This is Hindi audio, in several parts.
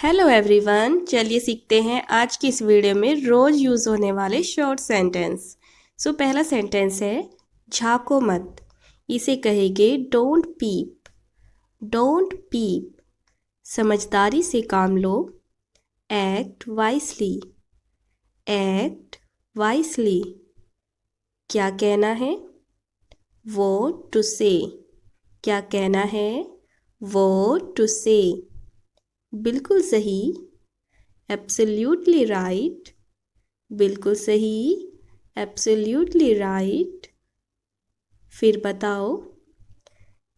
हेलो एवरीवन, चलिए सीखते हैं आज की इस वीडियो में रोज़ यूज़ होने वाले शॉर्ट सेंटेंस। पहला सेंटेंस है झाको मत। इसे कहेंगे डोंट पीप। डोंट पीप। समझदारी से काम लो। Act wisely. Act wisely. क्या कहना है? व्हाट टू से। क्या कहना है? What to say. बिल्कुल सही। Absolutely right. बिल्कुल सही। Absolutely right. फिर बताओ।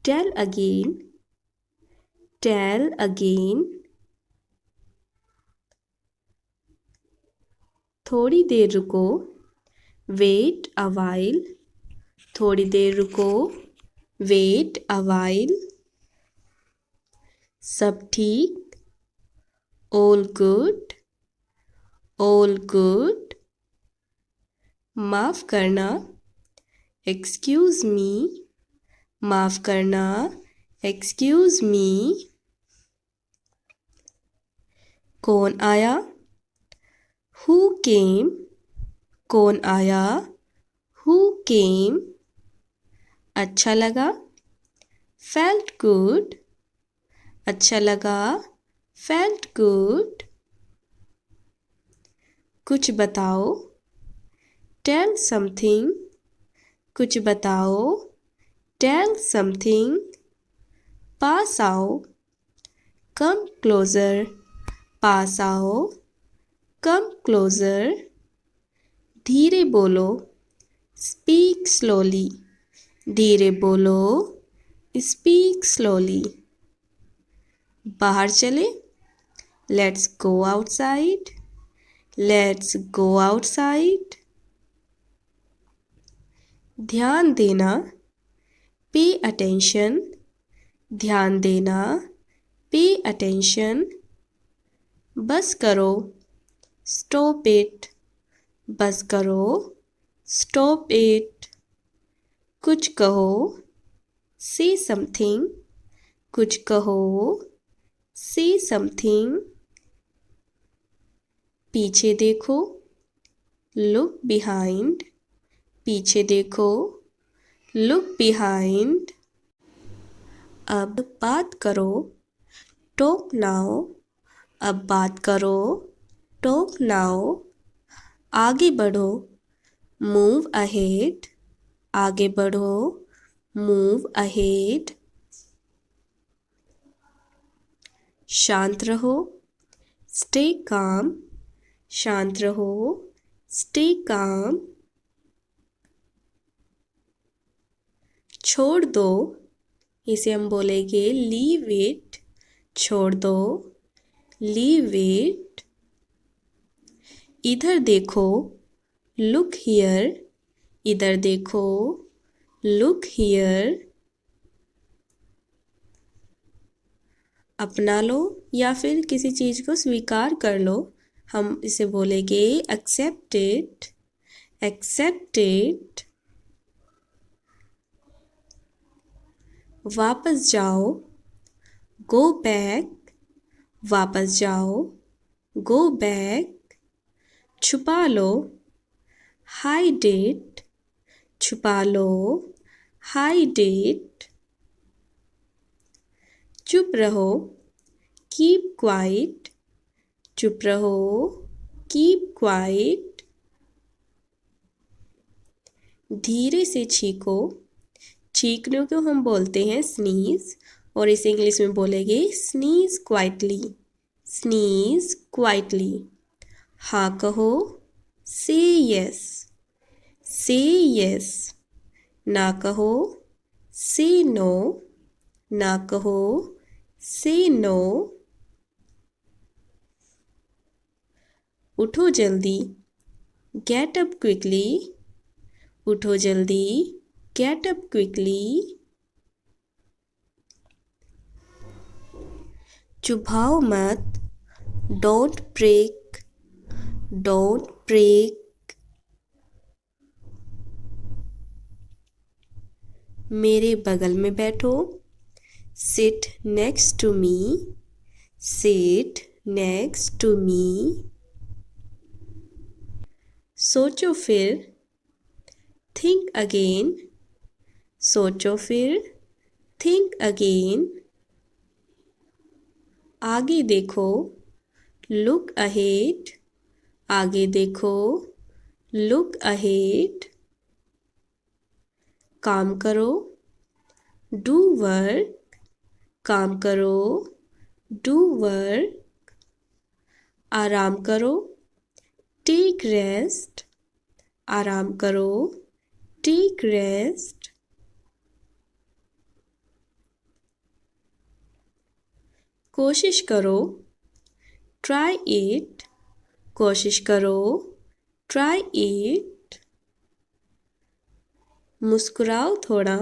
Tell again. Tell again. थोड़ी देर रुको। Wait a while. थोड़ी देर रुको। Wait a while. सब ठीक। All good. All good. माफ़ करना। Excuse me. माफ़ करना। Excuse me. कौन आया? Who came. कौन आया? Who came. अच्छा लगा। Felt good. अच्छा लगा। Felt good. कुछ बताओ। Tell something. कुछ बताओ। Tell something. पास आओ। Come closer. पास आओ। Come closer. धीरे बोलो। Speak slowly. धीरे बोलो। Speak slowly. बाहर चले। Let's go outside. Let's go outside. ध्यान देना। Pay attention. ध्यान देना। Pay attention. बस करो। Stop it. बस करो। Stop it. कुछ कहो। से समथिंग। कुछ कहो। से समथिंग। पीछे देखो। Look behind. पीछे देखो। Look behind. अब बात करो। Talk now. अब बात करो। Talk now. आगे बढ़ो। Move ahead. आगे बढ़ो। Move ahead. शांत रहो। Stay calm. शांत रहो। Stay calm. छोड़ दो। इसे हम बोलेंगे लीव इट। छोड़ दो। Leave it. इधर देखो। Look here. इधर देखो। Look here. अपना लो या फिर किसी चीज़ को स्वीकार कर लो। हम इसे बोलेंगे एक्सेप्ट इट। Accept it. वापस जाओ। Go back. वापस जाओ। Go back. छुपा लो। Hide it. छुपा लो। Hide it. चुप रहो। Keep quiet. चुप रहो। Keep quiet. धीरे से छींको। छींकने को हम बोलते हैं स्नीज, और इसे इंग्लिश में बोलेंगे स्नीज क्वाइटली। Sneeze quietly. हाँ कहो। से यस। से यस। ना कहो। से नो। ना कहो। से नो। उठो जल्दी। Get up quickly. उठो जल्दी। Get up quickly. चुभाओ मत। Don't break. Don't break. मेरे बगल में बैठो। Sit next to me. Sit next to me, सोचो फिर, think again, सोचो फिर, think again, आगे देखो, look ahead, आगे देखो, look ahead, काम करो, do work, काम करो, do work, आराम करो, take rest, आराम करो, take rest, कोशिश करो, try it, कोशिश करो, try it, मुस्कुराओ थोड़ा,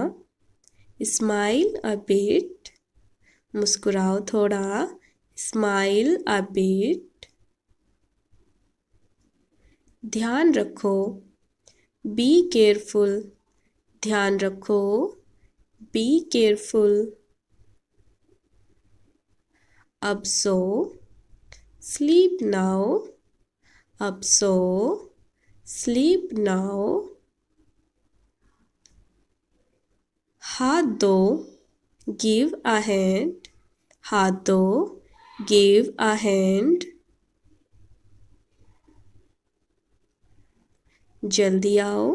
smile a bit, मुस्कुराओ थोड़ा, smile a bit, ध्यान रखो, be careful, ध्यान रखो, be careful, अब सो, sleep now, अब सो, sleep now, हाथ दो, give a hand, हाथ दो, give a hand, जल्दी आओ,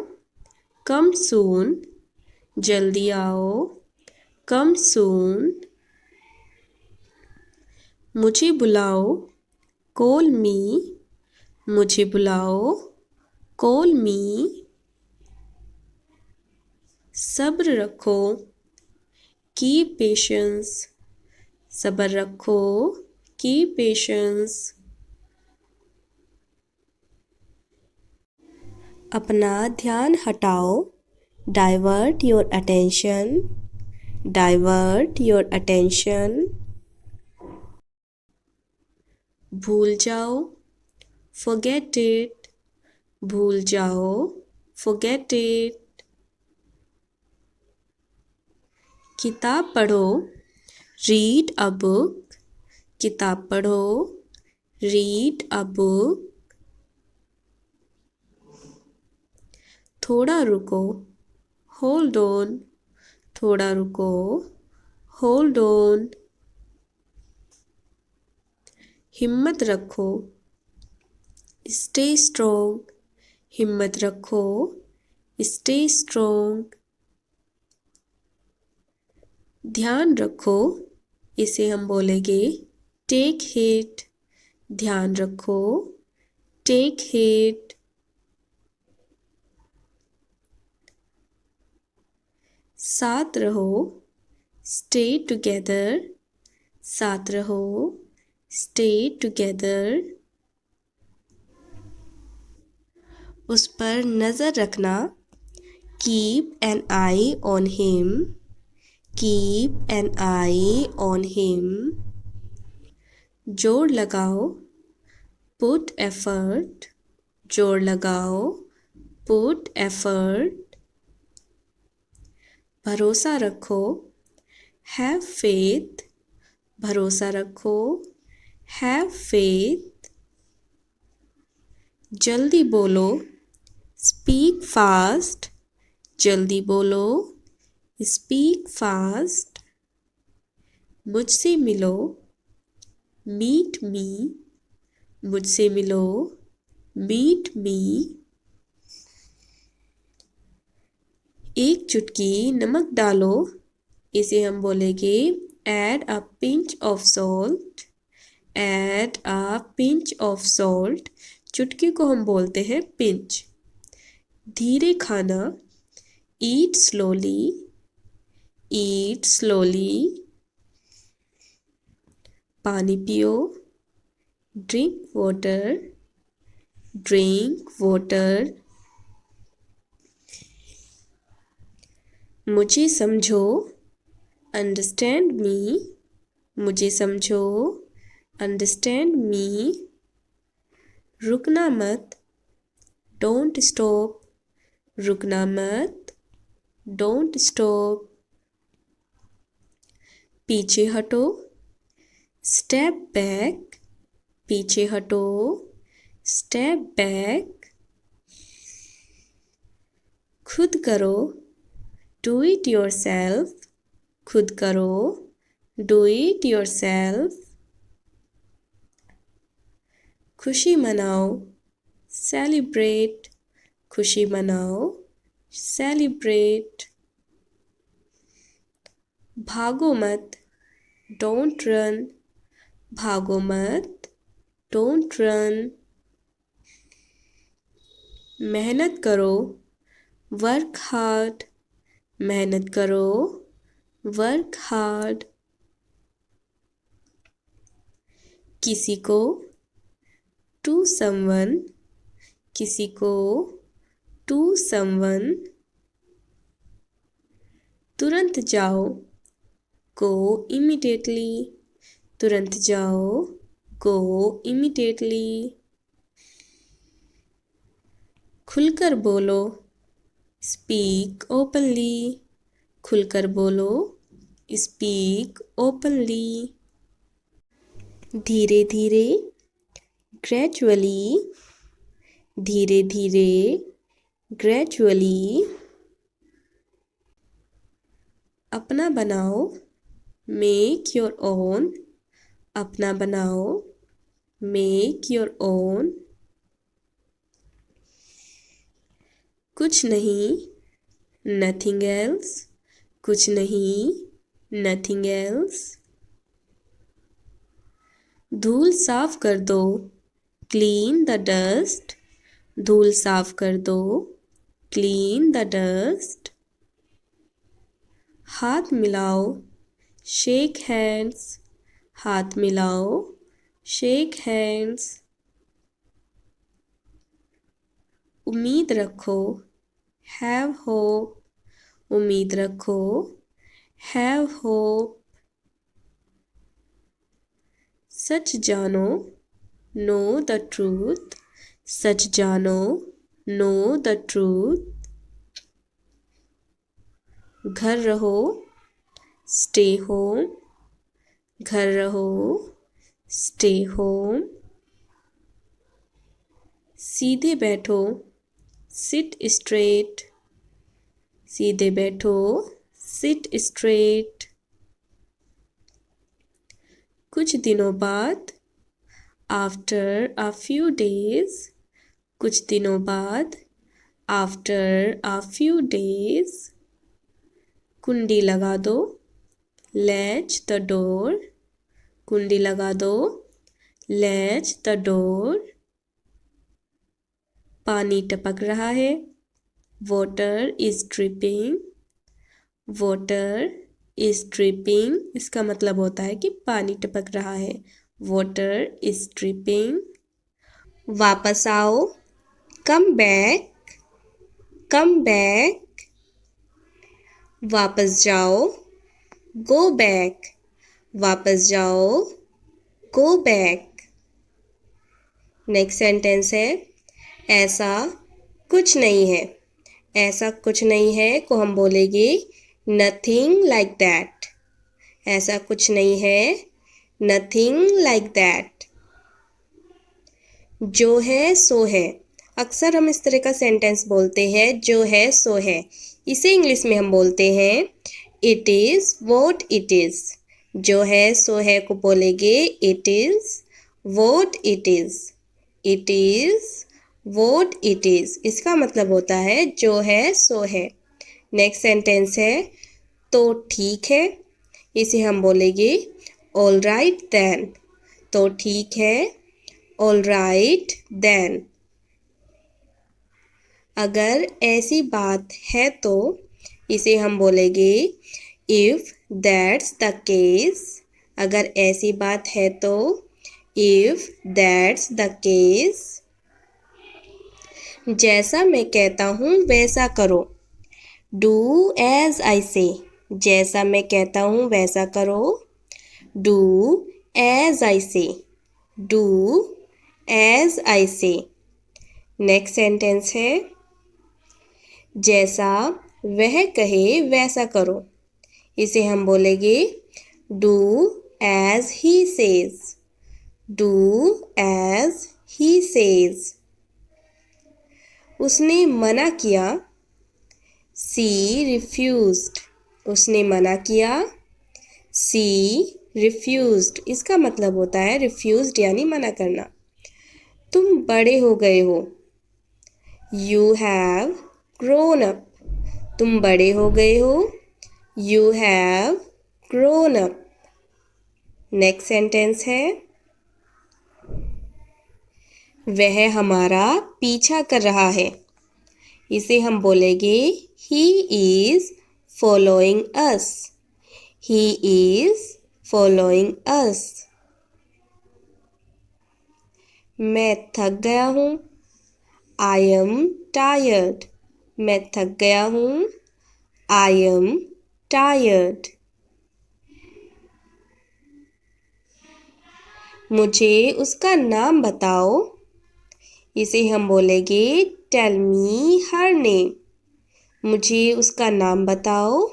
come soon, जल्दी आओ, come soon, मुझे बुलाओ, call me, मुझे बुलाओ, call me, सब्र रखो, keep patience, सब्र रखो, keep patience, अपना ध्यान हटाओ, divert your attention, divert your attention, भूल जाओ, forget it, भूल जाओ, forget it, किताब पढ़ो, read a book, किताब पढ़ो, read a book, थोड़ा रुको, hold on, थोड़ा रुको, hold on, हिम्मत रखो, stay strong, हिम्मत रखो, stay strong, ध्यान रखो, इसे हम बोलेंगे take heed, ध्यान रखो, take heed, साथ रहो, stay together, साथ रहो, stay together, उस पर नज़र रखना, keep an eye on him, keep an eye on him, जोर लगाओ, put effort, जोर लगाओ, put effort, भरोसा रखो, have faith, भरोसा रखो, have faith, जल्दी बोलो, speak fast, जल्दी बोलो, speak fast, मुझसे मिलो, meet me, मुझसे मिलो, meet me, एक चुटकी नमक डालो, इसे हम बोलेंगे add a pinch of salt, add a pinch of salt, चुटकी को हम बोलते हैं pinch, धीरे खाना, eat slowly, eat slowly, पानी पियो, drink water, drink water, मुझे समझो, understand me, मुझे समझो, understand me, रुकना मत, don't stop, रुकना मत, don't stop, पीछे हटो, step back, पीछे हटो, स्टेप बैक, खुद करो, डू इट योरसेल्फ, खुद करो, डू इट योरसेल्फ, खुशी मनाओ, सेलिब्रेट, खुशी मनाओ, सेलिब्रेट, भागो मत, डोंट रन, भागो मत, डोंट रन, मेहनत करो, वर्क हार्ड, मेहनत करो, वर्क हार्ड, किसी को, टू समवन, किसी को, टू समवन, तुरंत जाओ, गो इमीडिएटली, तुरंत जाओ, गो इमीडिएटली, खुलकर बोलो, स्पीक ओपनली, खुलकर बोलो, स्पीक ओपनली, धीरे धीरे, ग्रेजुअली, धीरे धीरे, ग्रेजुअली, अपना बनाओ, मेक योर ओन, अपना बनाओ, मेक योर ओन, कुछ नहीं, नथिंग एल्स, कुछ नहीं, नथिंग एल्स, धूल साफ कर दो, क्लीन द डस्ट, धूल साफ कर दो, क्लीन द डस्ट, हाथ मिलाओ, शेक हैंड्स, हाथ मिलाओ, शेक हैंड्स, उम्मीद रखो, हैव होप, उम्मीद रखो, हैव होप, सच जानो, नो द ट्रूथ, सच जानो, नो द ट्रूथ, घर रहो, स्टे होम, घर रहो, स्टे होम, सीधे बैठो, सिट स्ट्रेट, सीधे बैठो, सिट स्ट्रेट, कुछ दिनों बाद, आफ्टर अ फ्यू डेज, कुछ दिनों बाद, आफ्टर अ फ्यू डेज, कुंडी लगा दो, लैच द डोर, कुंडी लगा दो, लैच द डोर, पानी टपक रहा है, water is dripping, water is dripping, इसका मतलब होता है कि पानी टपक रहा है, वाटर इज ड्रिपिंग, वापस आओ, कम बैक, कम बैक, वापस जाओ, गो बैक, वापस जाओ, गो बैक। नेक्स्ट सेंटेंस है, ऐसा कुछ नहीं है, ऐसा कुछ नहीं है को हम बोलेंगे नथिंग लाइक दैट, ऐसा कुछ नहीं है, नथिंग लाइक दैट। जो है सो है, अक्सर हम इस तरह का सेंटेंस बोलते हैं, जो है सो है, इसे इंग्लिश में हम बोलते हैं it is what it is, जो है सो है को बोलेंगे it is what it is, it is what it is, इसका मतलब होता है जो है सो है। नेक्स्ट सेंटेंस है, तो ठीक है, इसे हम बोलेंगे ऑल राइट देन, तो ठीक है, ऑल राइट देन। अगर ऐसी बात है तो इसे हम बोलेंगे इफ़ दैट्स द केस, अगर ऐसी बात है तो इफ़ दैट्स द केस। जैसा मैं कहता हूँ वैसा करो, डू एज आई से, जैसा मैं कहता हूँ वैसा करो, डू एज आई से, डू एज आई से। नेक्स्ट सेंटेंस है, जैसा वह कहे वैसा करो, इसे हम बोलेंगे do as he says, Do as he says. उसने मना किया। She refused. उसने मना किया। She refused. इसका मतलब होता है refused यानी मना करना। तुम बड़े हो गए हो। You have grown up. तुम बड़े हो गए हो। You have grown up. Next sentence है वह हमारा पीछा कर रहा है। इसे हम बोलेंगे He is following us. He is following us. मैं थक गया हूँ। I am tired. मैं थक गया हूँ। I am tired. मुझे उसका नाम बताओ। इसे हम बोलेंगे टेल मी हर नेम। मुझे उसका नाम बताओ।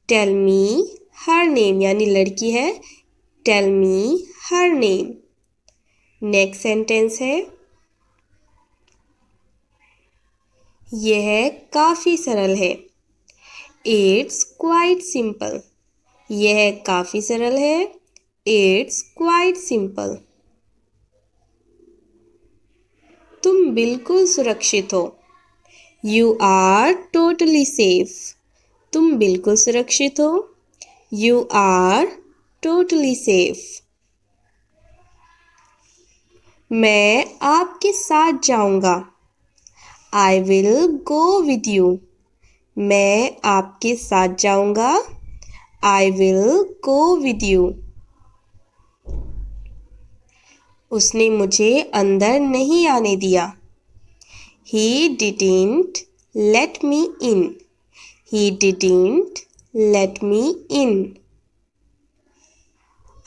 टेल मी हर नेम यानी लड़की है। Tell me her name. Next sentence है यह काफ़ी सरल है। It's quite simple. यह काफ़ी सरल है। It's quite simple. तुम बिल्कुल सुरक्षित हो। You are totally safe. तुम बिल्कुल सुरक्षित हो। You are totally safe. मैं आपके साथ जाऊंगा। I will go with you. मैं आपके साथ जाऊंगा। I will go with you. उसने मुझे अंदर नहीं आने दिया। He didn't let me in. He didn't let me in.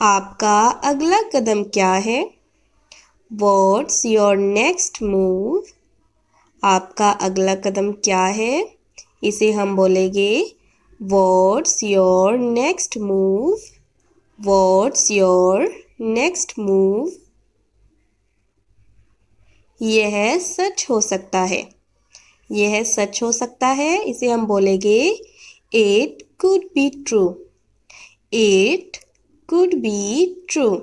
आपका अगला कदम क्या है? What's your next move? आपका अगला कदम क्या है? इसे हम बोलेंगे What's your next move? What's your next move? यह सच हो सकता है। यह सच हो सकता है। इसे हम बोलेंगे It could be true. It could be true.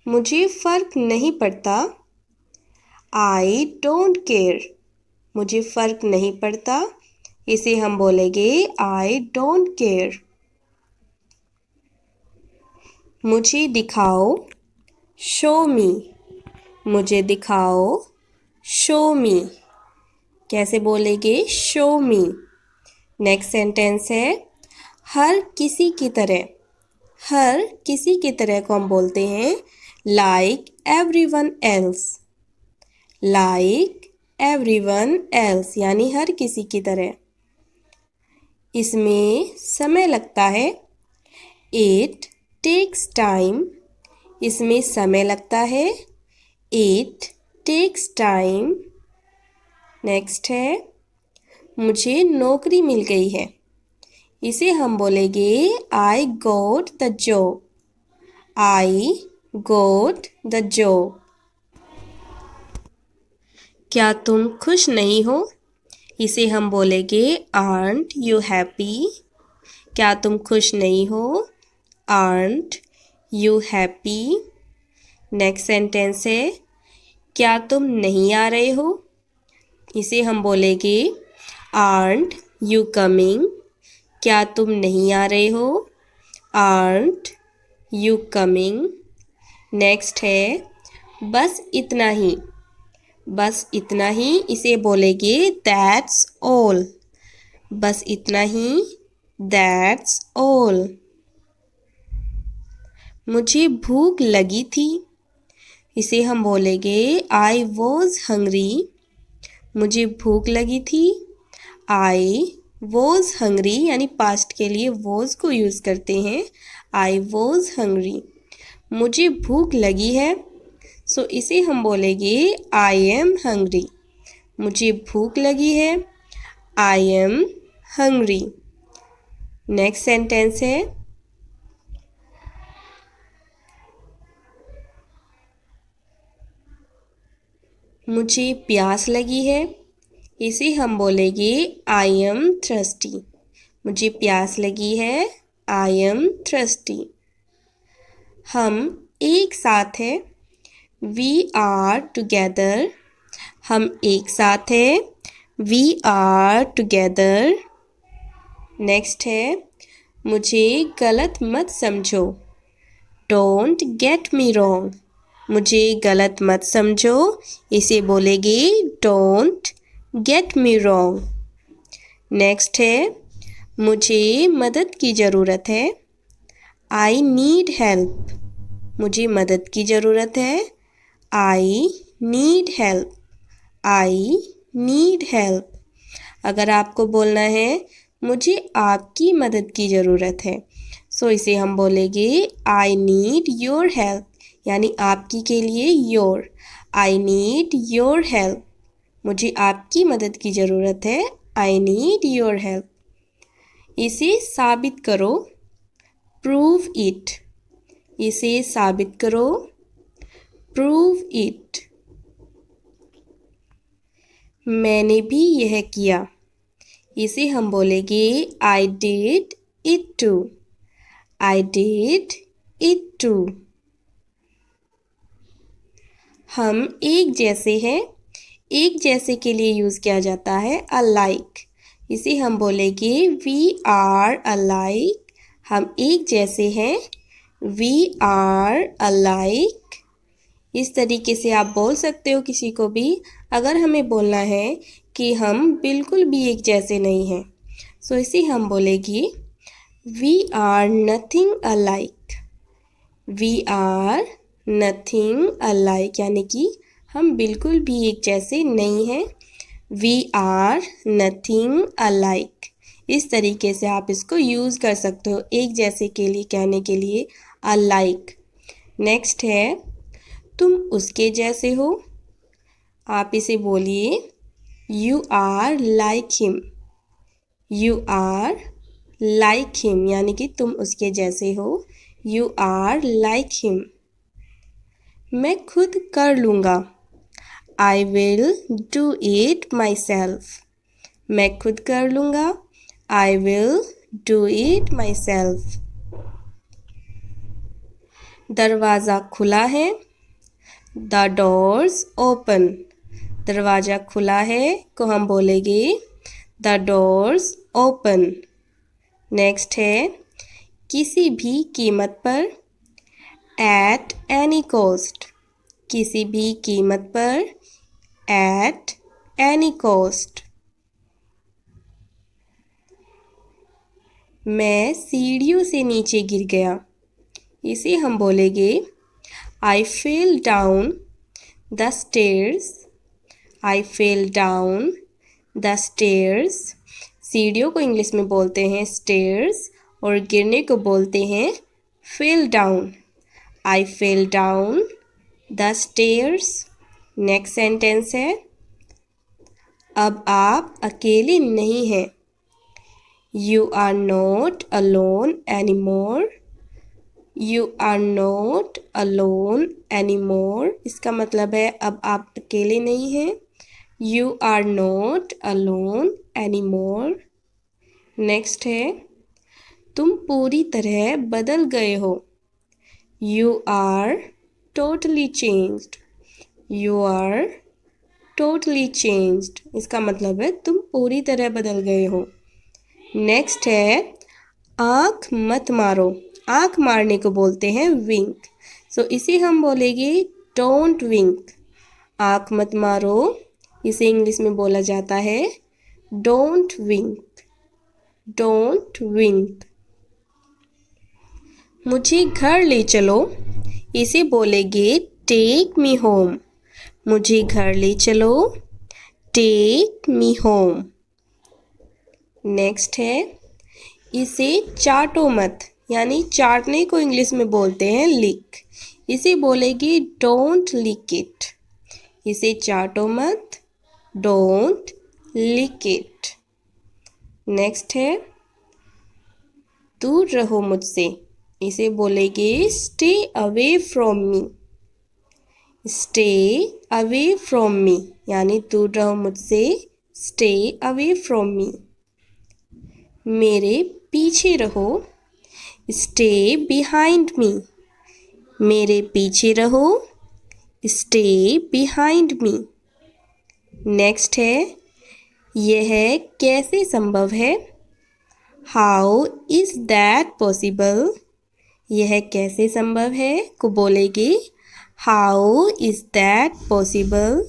मुझे फर्क नहीं पड़ता। I don't care. मुझे फर्क नहीं पड़ता। इसे हम बोलेंगे I don't care. मुझे दिखाओ। Show me. मुझे दिखाओ। Show me. कैसे बोलेंगे Show me. नेक्स्ट सेंटेंस है हर किसी की तरह। हर किसी की तरह को हम बोलते हैं like everyone else. like everyone else यानी हर किसी की तरह। इसमें समय लगता है। It takes time. इसमें समय लगता है। It takes time. नेक्स्ट है मुझे नौकरी मिल गई है। इसे हम बोलेंगे I got the job. I got the job. क्या तुम खुश नहीं हो? इसे हम बोलेंगे Aren't you happy? क्या तुम खुश नहीं हो? Aren't you happy? Next sentence है क्या तुम नहीं आ रहे हो? इसे हम बोलेंगे Aren't you coming? क्या तुम नहीं आ रहे हो? Aren't you coming? नेक्स्ट है बस इतना ही। बस इतना ही इसे बोलेंगे That's all. बस इतना ही That's all. मुझे भूख लगी थी। इसे हम बोलेंगे I was hungry. मुझे भूख लगी थी। I was hungry यानी पास्ट के लिए was को यूज़ करते हैं। I was hungry. मुझे भूख लगी है। सो इसे हम बोलेंगे I am hungry. मुझे भूख लगी है। I am hungry. Next sentence है मुझे प्यास लगी है, इसे हम बोलेंगे आई एम थर्स्टी। मुझे प्यास लगी है, आई एम थर्स्टी। हम एक साथ हैं, वी आर टुगेदर। हम एक साथ हैं, वी आर टुगेदर। नेक्स्ट है, मुझे गलत मत समझो, डोंट गेट मी रॉन्ग। मुझे गलत मत समझो, इसे बोलेंगे don't get me wrong. Next है, मुझे मदद की ज़रूरत है, आई नीड हेल्प। मुझे मदद की ज़रूरत है, I need help. I need help. अगर आपको बोलना है मुझे आपकी मदद की ज़रूरत है, सो इसे हम बोलेंगे आई नीड योर हेल्प, यानी आपकी के लिए your. I need your help. मुझे आपकी मदद की ज़रूरत है, आई नीड योर हेल्प। इसे साबित करो, प्रूव इट। इसे साबित करो, प्रूव इट। मैंने भी यह किया, इसे हम बोलेंगे I did it too. I did it too. हम एक जैसे हैं, एक जैसे के लिए यूज़ किया जाता है अलाइक। इसे हम बोलेंगे वी आर अलाइक। हम एक जैसे हैं, वी आर अलाइक। इस तरीके से आप बोल सकते हो किसी को भी। अगर हमें बोलना है कि हम बिल्कुल भी एक जैसे नहीं हैं, सो इसे हम बोलेंगे we are nothing alike. We are nothing alike, यानी कि हम बिल्कुल भी एक जैसे नहीं हैं। We are nothing alike. इस तरीके से आप इसको यूज़ कर सकते हो एक जैसे के लिए कहने के लिए अलाइक। नेक्स्ट है, तुम उसके जैसे हो। आप इसे बोलिए you are like him. You are like him, यानी कि तुम उसके जैसे हो। You are like him. मैं खुद कर लूँगा, I will do it myself. मैं खुद कर लूँगा, I will do it myself. दरवाज़ा खुला है, द डोर्स ओपन। दरवाज़ा खुला है को हम बोलेंगे द डोर्स ओपन। नेक्स्ट है, किसी भी कीमत पर, एट एनी कॉस्ट। किसी भी कीमत पर, एट एनी कॉस्ट। मैं सीढ़ियों से नीचे गिर गया, इसे हम बोलेंगे I fell down the stairs. I fell down the stairs. सीढ़ियों को इंग्लिश में बोलते हैं स्टेयर्स और गिरने को बोलते हैं fell down. I fell down the stairs. Next sentence है, अब आप अकेले नहीं हैं, you are not alone any more. You are not alone any more. इसका मतलब है अब आप अकेले नहीं हैं, you are not alone any more. Next है, तुम पूरी तरह बदल गए हो, you are totally changed. You are totally changed. इसका मतलब है तुम पूरी तरह बदल गए हो। नेक्स्ट है, आँख मत मारो। आँख मारने को बोलते हैं विंक, सो इसे हम बोलेंगे डोंट विंक। आँख मत मारो, इसे इंग्लिश में बोला जाता है डोंट विंक। Don't wink. मुझे घर ले चलो, इसे बोलेंगे टेक मी होम। मुझे घर ले चलो, टेक मी होम। नेक्स्ट है, इसे चाटो मत, यानी चाटने को इंग्लिश में बोलते हैं लिक। इसे बोलेंगे डोंट लिक इट। इसे चाटो मत, डोंट लिक इट। नेक्स्ट है, दूर रहो मुझसे, इसे बोलेंगे stay away from me. Stay away from me यानी दूर रहो मुझसे, स्टे अवे फ्रॉम मी। मेरे पीछे रहो, स्टे बिहाइंड मी, मेरे पीछे रहो, स्टे बिहाइंड मी। नेक्स्ट है, यह कैसे संभव है, हाउ इज़ दैट पॉसिबल, यह कैसे संभव है को बोलेगी how is that possible,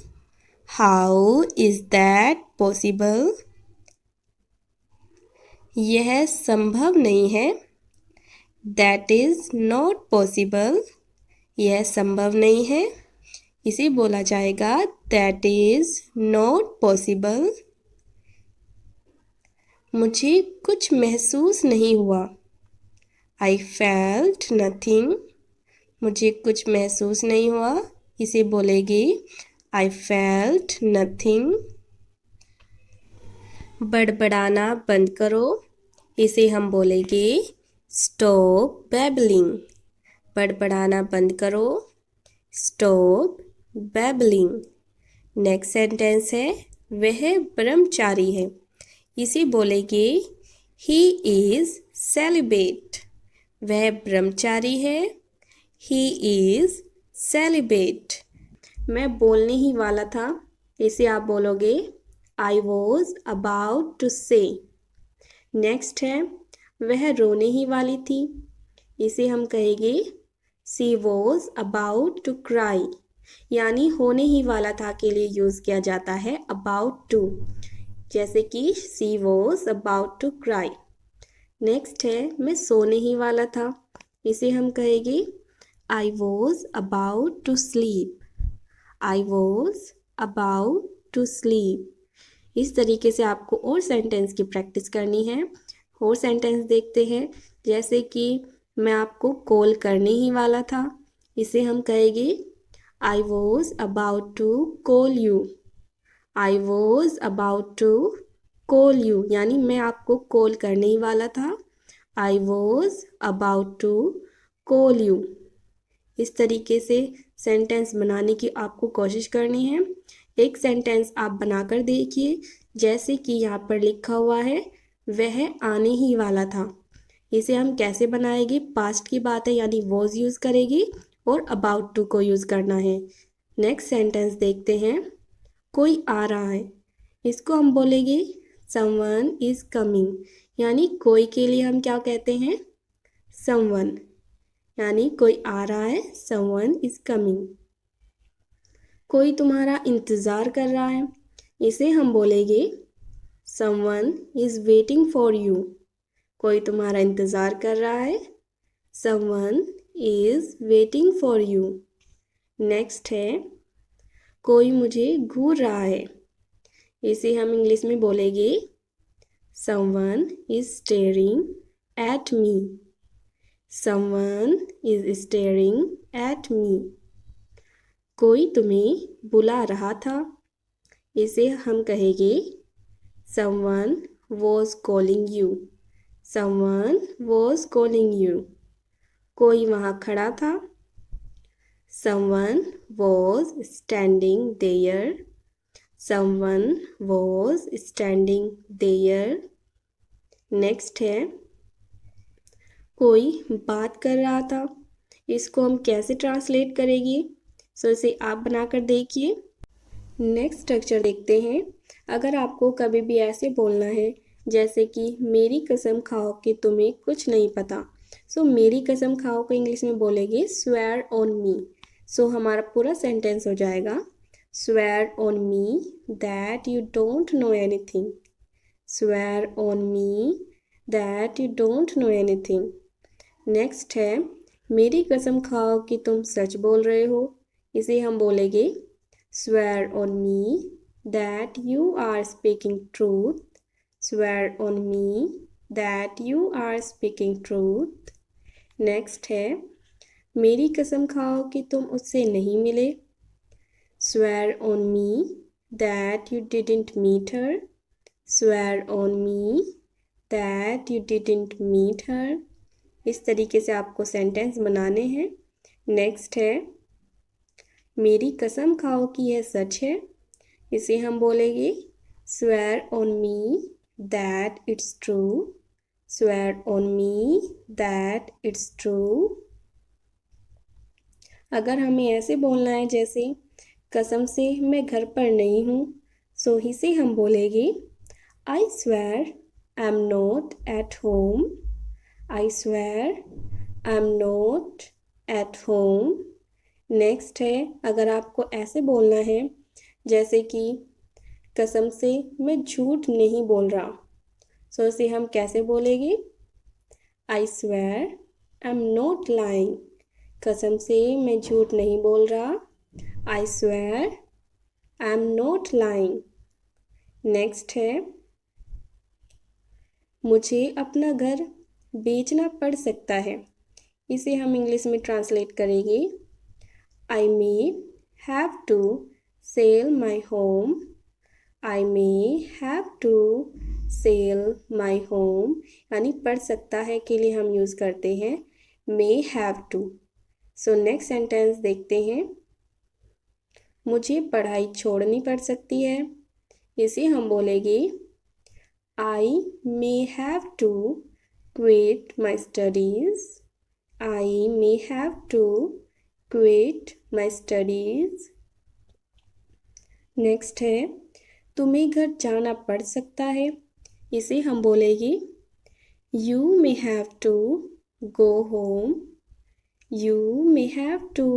how is that possible. यह संभव नहीं है, दैट इज़ नॉट पॉसिबल, यह संभव नहीं है, इसे बोला जाएगा दैट इज़ नॉट पॉसिबल। मुझे कुछ महसूस नहीं हुआ, आई फेल्ट नथिंग, मुझे कुछ महसूस नहीं हुआ, इसे बोलेगी आई फेल्ट नथिंग। बड़बड़ाना बंद करो, इसे हम बोलेंगे स्टॉप बैबलिंग, बड़बड़ाना बंद करो, स्टॉप बैबलिंग। नेक्स्ट सेंटेंस है, वह ब्रह्मचारी है, इसे बोलेंगे ही इज़ सेलिब्रेट, वह ब्रह्मचारी है, ही इज़ सेलिब्रेट। मैं बोलने ही वाला था, इसे आप बोलोगे आई वॉज अबाउट टू से। नेक्स्ट है, वह रोने ही वाली थी, इसे हम कहेंगे सी वॉज अबाउट टू क्राई, यानी होने ही वाला था के लिए यूज़ किया जाता है अबाउट टू, जैसे कि she was about to cry. Next है, मैं सोने ही वाला था, इसे हम कहेंगे I was about to sleep, I was about to sleep. इस तरीके से आपको और सेंटेंस की प्रैक्टिस करनी है। और सेंटेंस देखते हैं, जैसे कि मैं आपको कॉल करने ही वाला था, इसे हम कहेंगे I was about to call you, I was about to call you, यानी मैं आपको कॉल करने ही वाला था, I was about to call you. इस तरीके से सेंटेंस बनाने की आपको कोशिश करनी है। एक सेंटेंस आप बनाकर देखिए, जैसे कि यहाँ पर लिखा हुआ है वह आने ही वाला था, इसे हम कैसे बनाएंगे, पास्ट की बात है यानी वॉज यूज़ करेगी और अबाउट टू को यूज़ करना है। नेक्स्ट सेंटेंस देखते हैं, कोई आ रहा है, इसको हम बोलेंगे समवन इज़ कमिंग, यानी कोई के लिए हम क्या कहते हैं समवन, यानी कोई आ रहा है, समवन इज़ कमिंग। कोई तुम्हारा इंतज़ार कर रहा है, इसे हम बोलेंगे someone is waiting for you, कोई तुम्हारा इंतज़ार कर रहा है, someone is waiting for you. Next है, कोई मुझे घूर रहा है, इसे हम इंग्लिश में बोलेंगे someone is staring at me, someone is staring at me. कोई तुम्हें बुला रहा था, इसे हम कहेंगे someone was calling you, someone was calling you. कोई वहाँ खड़ा था, someone was standing there, someone was standing there. Next है, कोई बात कर रहा था, इसको हम कैसे ट्रांसलेट करेंगे, सो इसे आप बनाकर देखिए। नेक्स्ट स्ट्रक्चर देखते हैं, अगर आपको कभी भी ऐसे बोलना है जैसे कि मेरी कसम खाओ कि तुम्हें कुछ नहीं पता, सो मेरी कसम खाओ को इंग्लिश में बोलेंगे स्वेयर ऑन मी। सो हमारा पूरा सेंटेंस हो जाएगा swear on me that you don't know anything, swear on me that you don't know anything. Next है, मेरी कसम खाओ कि तुम सच बोल रहे हो, इसे हम बोलेंगे swear on me that you are speaking truth, swear on me that you are speaking truth। Next है, मेरी कसम खाओ कि तुम उससे नहीं मिले, swear on me that you didn't meet her, swear on me that you didn't meet her। इस तरीके से आपको सेंटेंस बनाने हैं। नेक्स्ट है, मेरी कसम खाओ कि यह सच है। इसे हम बोलेंगे swear on me that it's true. Swear on me that it's true. अगर हमें ऐसे बोलना है जैसे कसम से मैं घर पर नहीं हूँ, सो इसे हम बोलेंगे I swear I am not at home. I swear I am not at home. Next है, अगर आपको ऐसे बोलना है जैसे कि कसम से मैं झूठ नहीं बोल रहा, सो इसे हम कैसे बोलेंगे? I swear I am not lying. कसम से मैं झूठ नहीं बोल रहा। I swear I am not lying. Next है, मुझे अपना घर बेचना पड़ सकता है। इसे हम इंग्लिश में ट्रांसलेट करेंगे I may have to sell my home. I may have to sell my home, यानी पड़ सकता है के लिए हम यूज़ करते हैं may have to. So next sentence देखते हैं। मुझे पढ़ाई छोड़नी पड़ सकती है। इसे हम बोलेंगे I may have to quit my studies. I may have to quit my studies. Next है, तुम्हें घर जाना पड़ सकता है। इसे हम बोलेंगे you may have to go home. You may have to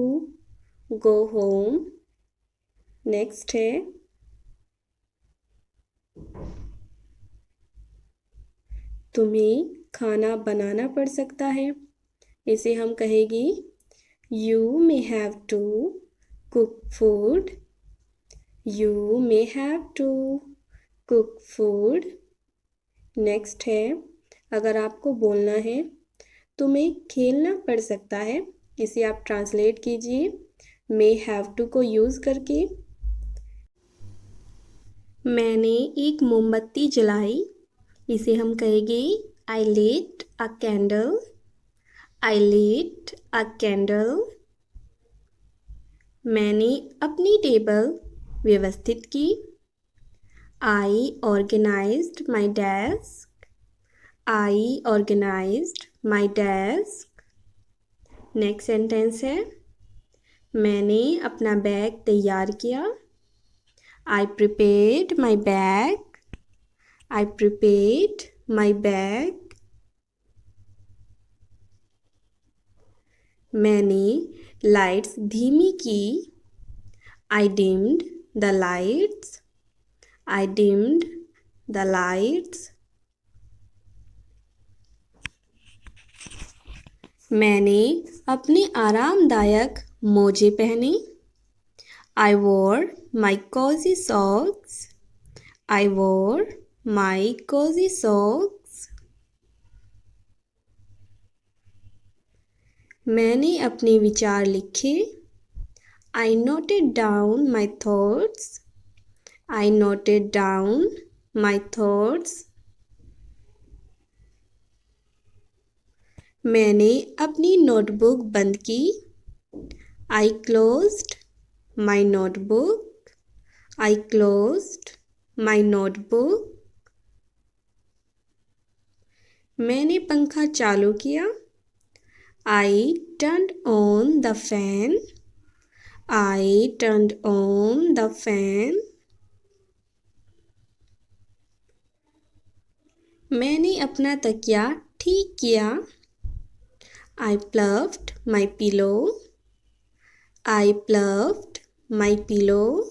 go home. Next है, तुम्हें खाना बनाना पड़ सकता है। इसे हम कहेंगे you may have to cook food. You may have to cook food. Next है, अगर आपको बोलना है तुम्हें खेलना पड़ सकता है, इसे आप ट्रांसलेट कीजिए मे हैव टू को यूज़ करके। मैंने एक मोमबत्ती जलाई। इसे हम कहेंगे I lit a candle. I lit a candle. मैंने अपनी टेबल व्यवस्थित की। I organised my desk. I organised my desk. Next sentence है, मैंने अपना बैग तैयार किया। I prepared my bag. I prepared my bag. मैंने लाइट्स धीमी की। I dimmed the lights. I dimmed the lights. मैंने अपने आरामदायक मोजे पहने। I wore my cozy socks. I wore my cozy socks. मैंने अपने विचार लिखे। I noted down my thoughts. I noted down my thoughts. मैंने अपनी नोटबुक बंद की। I closed my notebook. I closed my notebook. मैंने पंखा चालू किया। I turned on the fan. I turned on the fan. मैंने अपना तकिया ठीक किया। I fluffed my pillow. I fluffed my pillow.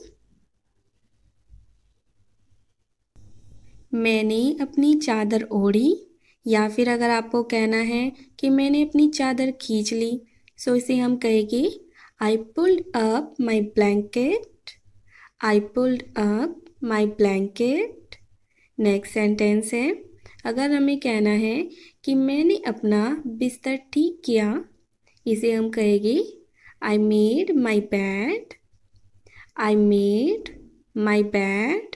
मैंने अपनी चादर ओढ़ी, या फिर अगर आपको कहना है कि मैंने अपनी चादर खींच ली, सो इसे हम कहेंगे I pulled up my blanket. I pulled up my blanket. Next sentence है, अगर हमें कहना है कि मैंने अपना बिस्तर ठीक किया, इसे हम कहेंगे I made my bed. I made my bed.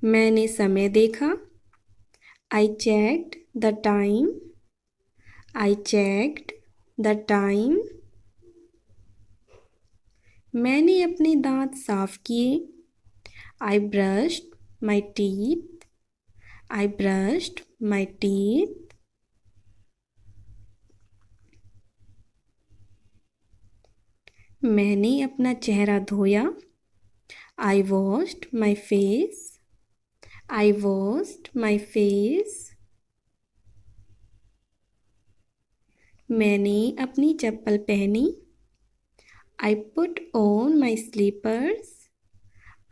मैंने समय देखा। I checked the time. I checked the time. मैंने अपने दांत साफ किए। I brushed my teeth. I brushed my teeth. मैंने अपना चेहरा धोया। I washed my face. I washed my face. मैंने अपनी चप्पल पहनी। I put on my slippers.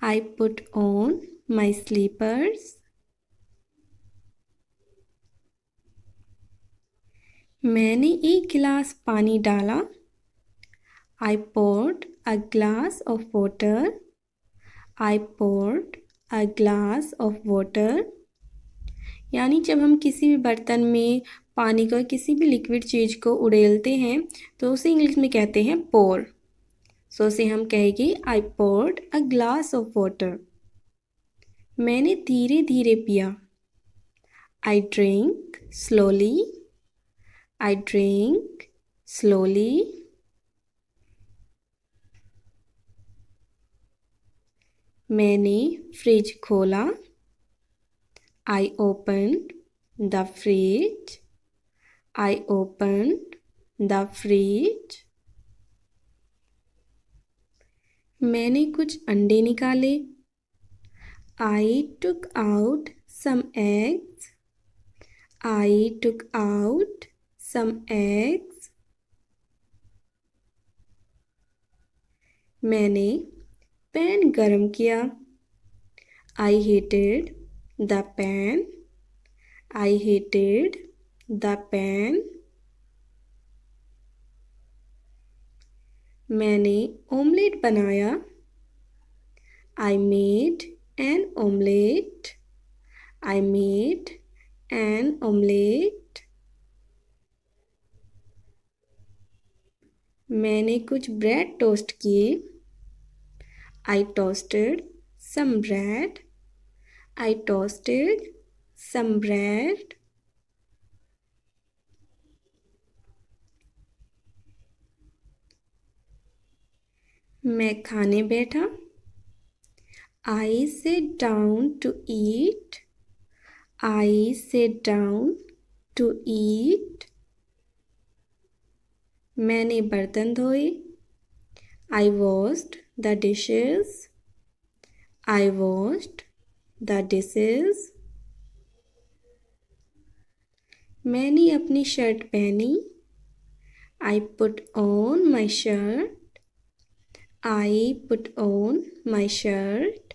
I put on my slippers. मैंने एक गिलास पानी डाला। I poured a glass of water. I poured a glass of water. यानी जब हम किसी भी बर्तन में पानी का किसी भी लिक्विड चीज़ को उड़ेलते हैं तो उसे इंग्लिश में कहते हैं pour. सो उसे हम कहेंगे I poured a glass of water. मैंने धीरे धीरे पिया। I drank slowly. I drank slowly. मैंने फ्रिज खोला। I opened the fridge. I opened the fridge. मैंने कुछ अंडे निकाले। I took out some eggs. I took out some eggs. मैंने पैन गरम किया। I heated the pan. I heated the pan. मैंने ऑमलेट बनाया। I made an omelette. I made an omelette. मैंने कुछ ब्रेड टोस्ट किए। I toasted some bread. I toasted some bread. मैं खाने बैठा। I sat down to eat. I sat down to eat. मैंने बर्तन धोए। I washed the dishes. I washed the dishes. मैंने अपनी शर्ट पहनी। I put on my shirt. I put on my shirt.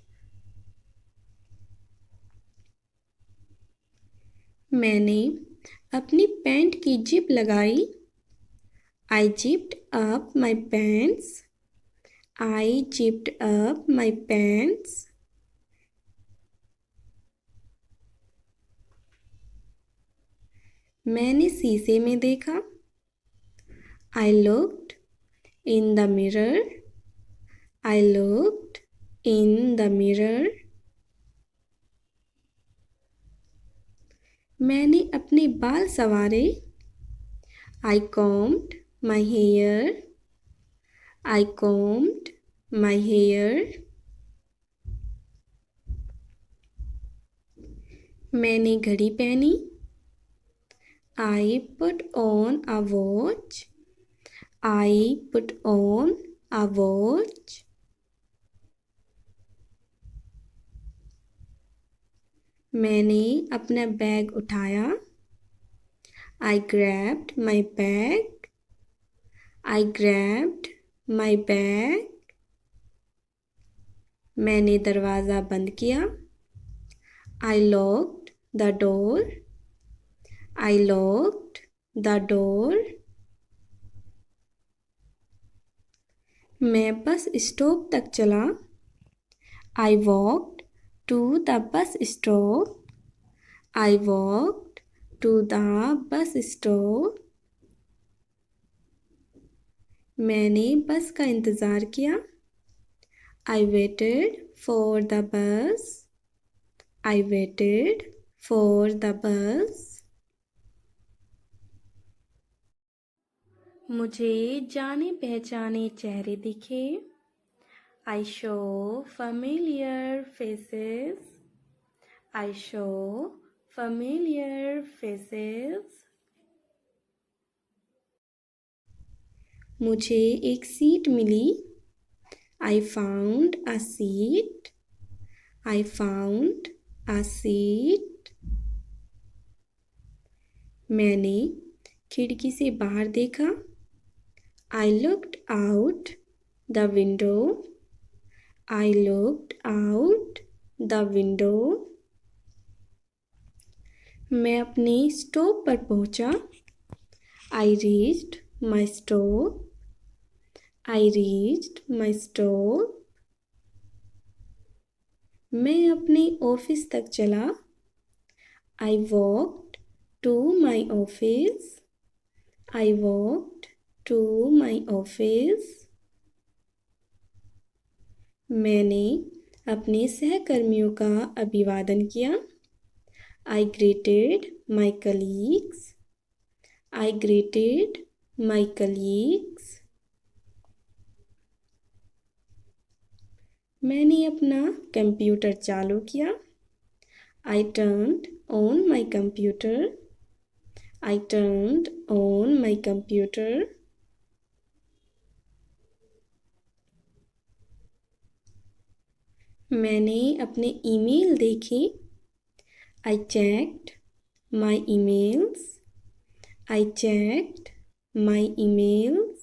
मैंने अपनी पैंट की जिप लगाई। I zipped up my pants. I zipped up my pants. मैंने शीशे में देखा। I looked in the mirror. I looked in the mirror. मैंने अपने बाल संवारे। I combed my hair. I combed my hair. मैंने घड़ी पहनी। I put on a watch. I put on a watch. मैंने अपना बैग उठाया। I grabbed my bag. I grabbed my bag. मैंने दरवाज़ा बंद किया। I locked the door. I locked the door. मैं बस स्टॉप तक चला। I walked to the bus stop. I walked to the bus stop. मैंने बस का इंतज़ार किया। I waited for the bus. I waited for the bus. मुझे जाने पहचाने चेहरे दिखे। I show familiar faces. I show familiar faces. मुझे एक सीट मिली. I found a seat. I found a seat. मैंने खिड़की से बाहर देखा. I looked out the window. I looked out the window. मैं अपने स्टॉप पर पहुंचा. I reached my stop. I reached my stop. मैं अपने ऑफिस तक चला. I walked to my office. I walked to my office. मैंने अपने सहकर्मियों का अभिवादन किया. I greeted my colleagues. I greeted my colleagues. मैंने अपना कंप्यूटर चालू किया. I turned on my computer. I turned on my computer. मैंने अपने ईमेल देखे. I checked my emails. I checked my emails.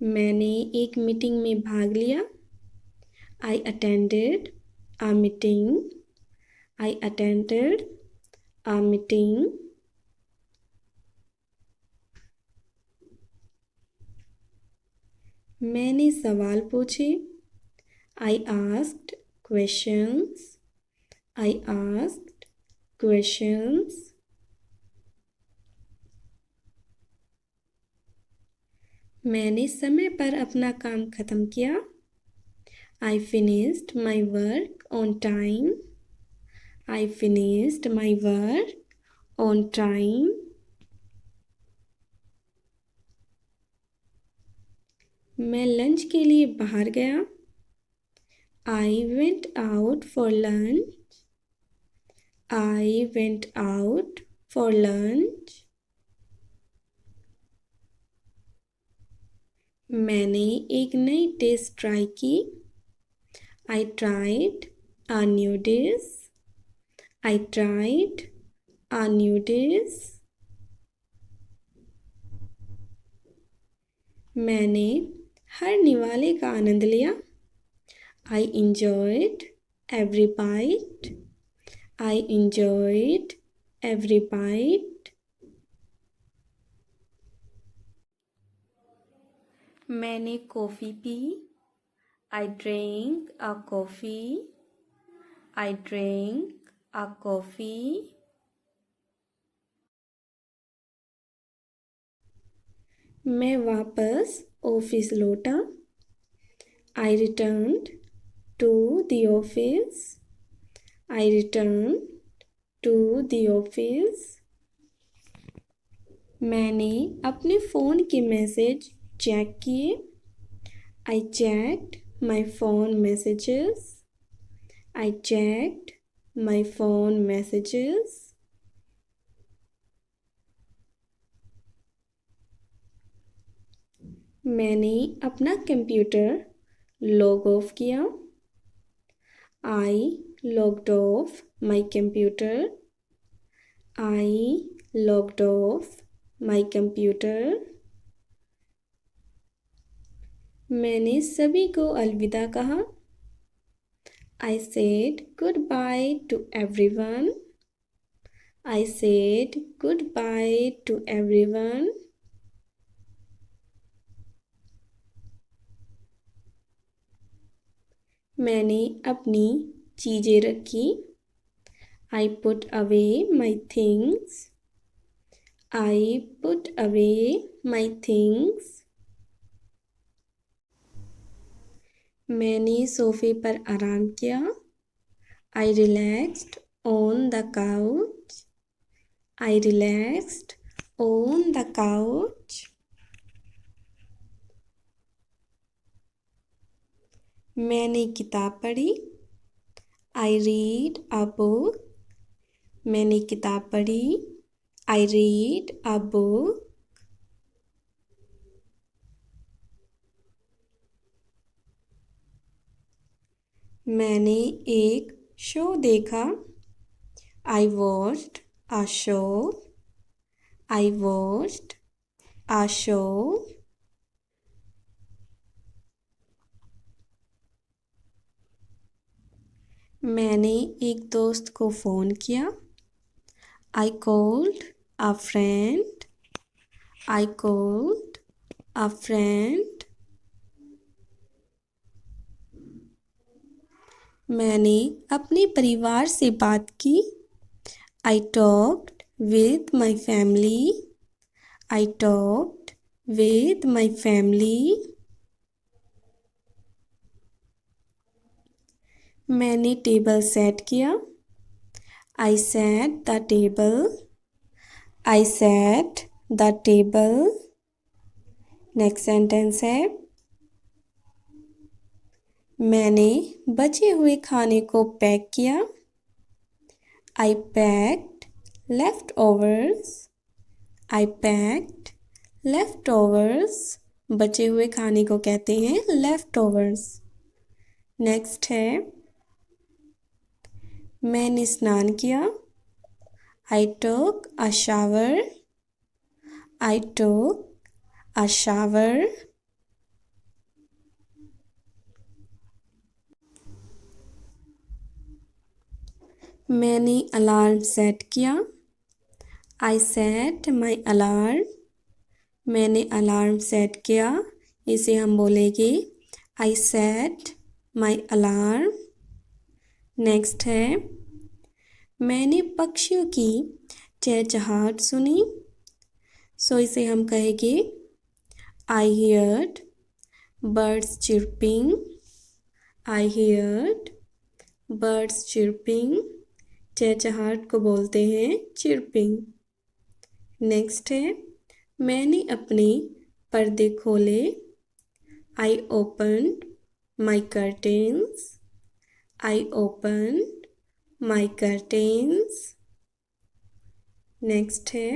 मैंने एक मीटिंग में भाग लिया. I attended a meeting. I attended a meeting. मैंने सवाल पूछे. I asked questions. I asked questions. मैंने समय पर अपना काम खत्म किया. I finished my work on time. I finished my work on time. मैं लंच के लिए बाहर गया. I went out for lunch. I went out for lunch. मैंने एक नई डिश ट्राई की. I tried a new dish. I tried a new dish. मैंने हर निवाले का आनंद लिया. I enjoyed every bite. I enjoyed every bite. मैंने coffee P. I drank a coffee. I drank a coffee. मैं वापस ऑफिस लौटा. I returned to the office. I returned to the office. मैंने अपने फ़ोन के मैसेज चेक किए. I checked my phone messages. I checked my phone messages. मैंने अपना कंप्यूटर लॉग ऑफ किया. I logged off my computer. I logged off my computer. मैंने सभी को अलविदा कहा. I said goodbye to everyone. I said goodbye to everyone. मैंने अपनी चीज़ें रखी. I put away my things. I put away my things. मैंने सोफे पर आराम किया. I relaxed on the couch. I relaxed on the couch. मैंने किताब पढ़ी। I read a book. मैंने किताब पढ़ी। I read a book. मैंने एक शो देखा। I watched a show. I watched a show. मैंने एक दोस्त को फ़ोन किया। I called a friend. I called a friend. मैंने अपने परिवार से बात की। I talked with my family. I talked with my family. मैंने टेबल सेट किया। I set the table. I set the table. Next sentence है मैंने बचे हुए खाने को पैक किया। I packed leftovers. I packed leftovers. बचे हुए खाने को कहते हैं leftovers. नेक्स्ट है मैंने स्नान किया। I took a shower. I took a shower. मैंने अलार्म सेट किया। I set my alarm. मैंने अलार्म सेट किया। इसे हम बोलेंगे I set my alarm. Next है मैंने पक्षियों की चहचहाहट सुनी। सो इसे हम कहेंगे I heard birds chirping. I heard birds chirping. चहचहाहट को बोलते हैं chirping. नेक्स्ट है मैंने अपने पर्दे खोले। I opened my curtains. I opened my curtains. Next है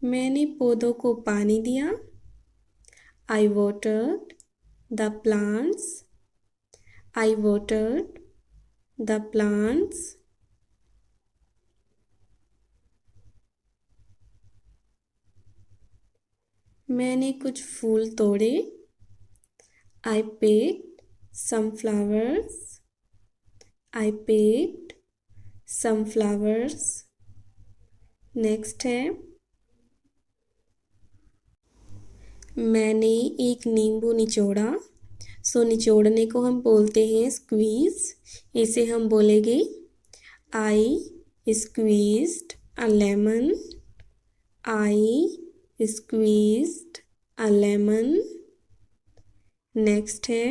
मैंने पौधों को पानी दिया। I watered the plants. I watered the plants. मैंने कुछ फूल तोड़े। I picked some flowers. I picked some flowers. Next है मैंने एक नींबू निचोड़ा। सो निचोड़ने को हम बोलते हैं स्क्वीज। इसे हम बोलेंगे I squeezed a lemon. I squeezed a lemon. Next है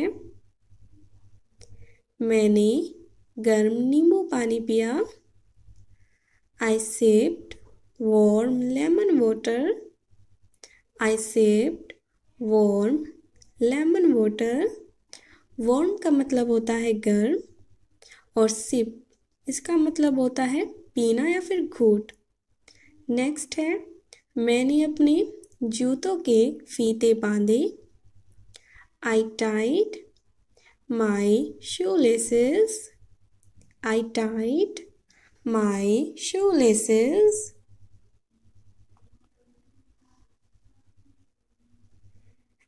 मैंने गर्म नींबू पानी पिया। I sipped warm lemon water. I sipped warm lemon water. warm का मतलब होता है गर्म और sip इसका मतलब होता है पीना या फिर घूंट। नेक्स्ट है मैंने अपने जूतों के फीते बांधे। I tied my shoelaces. I tied my shoelaces.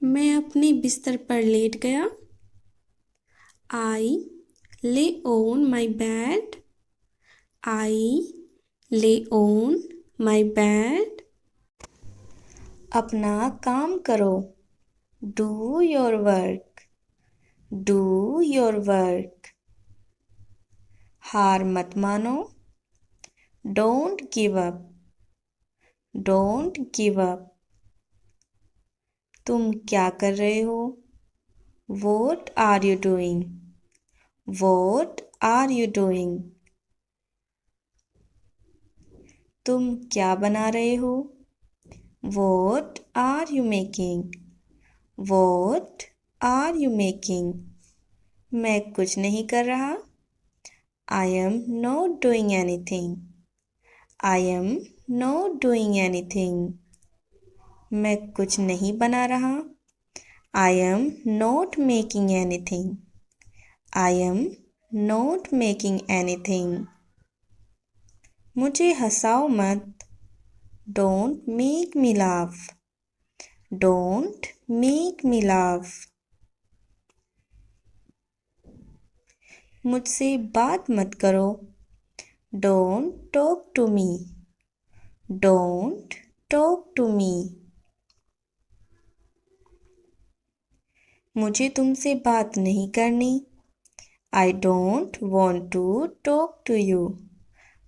मैं अपने बिस्तर पर लेट गया। I lay on my bed. I lay on my bed. अपना काम करो। Do your work. Do your work. हार मत मानो। Don't give up. Don't give up. तुम क्या कर रहे हो? What are you doing? What are you doing? तुम क्या बना रहे हो? What are you making? What are you making? मैं कुछ नहीं कर रहा। I am not doing anything. I am not doing anything. मैं कुछ नहीं बना रहा। I am not making anything. I am not making anything. मुझे हंसाओ मत। Don't make me laugh. Don't make me laugh. मुझसे बात मत करो। Don't talk to me. Don't talk to me. मुझे तुमसे बात नहीं करनी। I don't want to talk to you.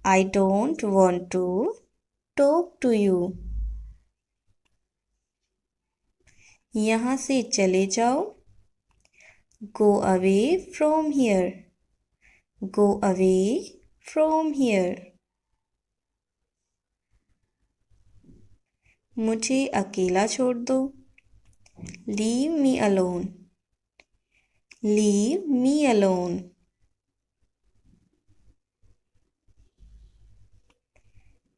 I don't want to talk to you. यहाँ से चले जाओ। Go away from here. Go away from here. मुझे अकेला छोड़ दो। Leave me alone. Leave me alone.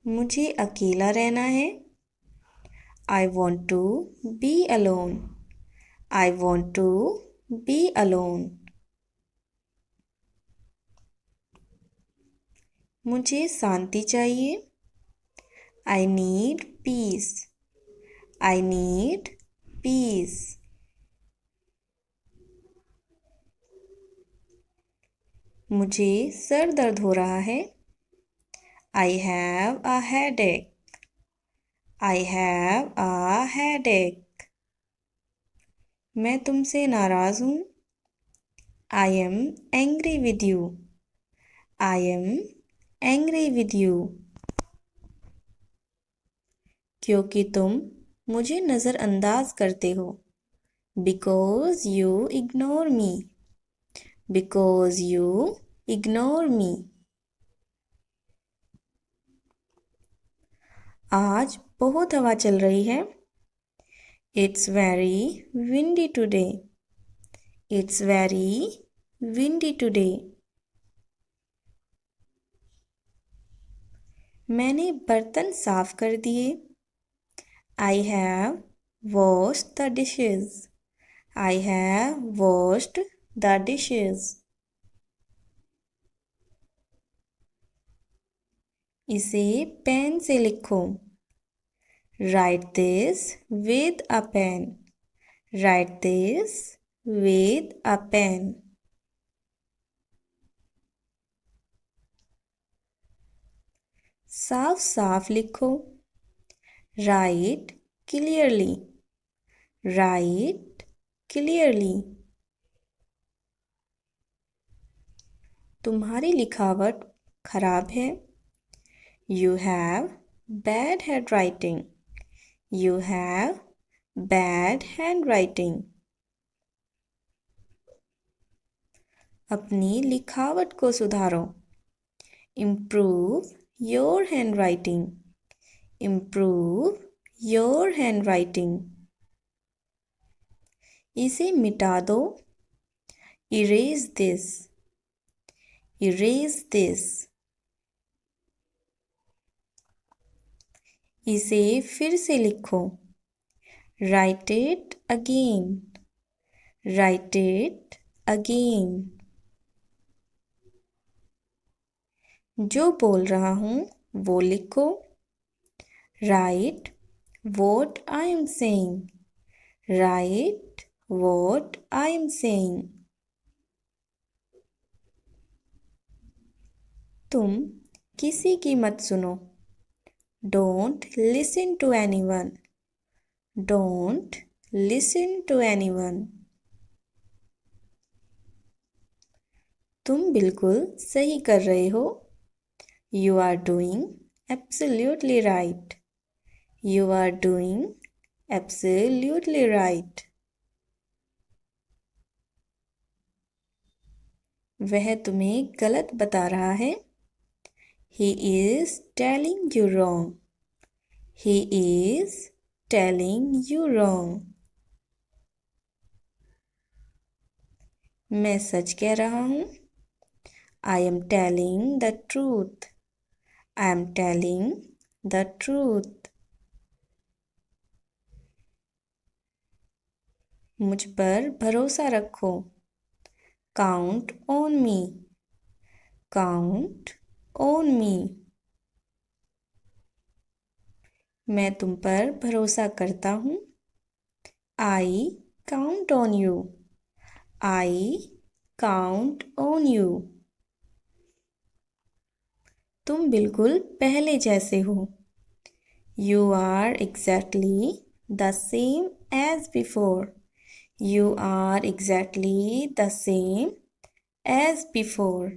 मुझे अकेला रहना है। I want to be alone. I want to be alone. मुझे शांति चाहिए। I need peace. I need peace. मुझे सर दर्द हो रहा है। I have a headache. I have a headache. मैं तुमसे नाराज़ हूँ। I am angry with you. I am angry with you. क्योंकि तुम मुझे नज़रअंदाज करते हो। Because you ignore me. Because you ignore me. आज बहुत हवा चल रही है। It's very windy today. It's very windy today. मैंने बर्तन साफ कर दिए। I have washed the dishes. I have washed the dishes. इसे पेन से लिखो। Write this with a pen. Write this with a pen. साफ साफ लिखो। Right clearly. Right clearly. तुम्हारी लिखावट खराब है। You have bad handwriting. You have bad handwriting. अपनी लिखावट को सुधारो। Improve your handwriting. Improve your handwriting. इसे मिटा दो। Erase this. Erase this. इसे फिर से लिखो। Write it again. Write it again. जो बोल रहा हूँ वो लिखो। Write what I am saying. Write what I am saying. तुम किसी की मत सुनो। Don't listen to anyone. Don't listen to anyone. तुम बिल्कुल सही कर रहे हो। You are doing absolutely right. You are doing absolutely right. वह तुम्हें गलत बता रहा है। He is telling you wrong. He is telling you wrong. मैं सच कह रहा हूँ। I am telling the truth. I am telling the truth. मुझ पर भरोसा रखो। Count on me. Count on me. मैं तुम पर भरोसा करता हूँ। I count on you. I count on you. तुम बिल्कुल पहले जैसे हो। You are exactly the same as before. You are exactly the same as before.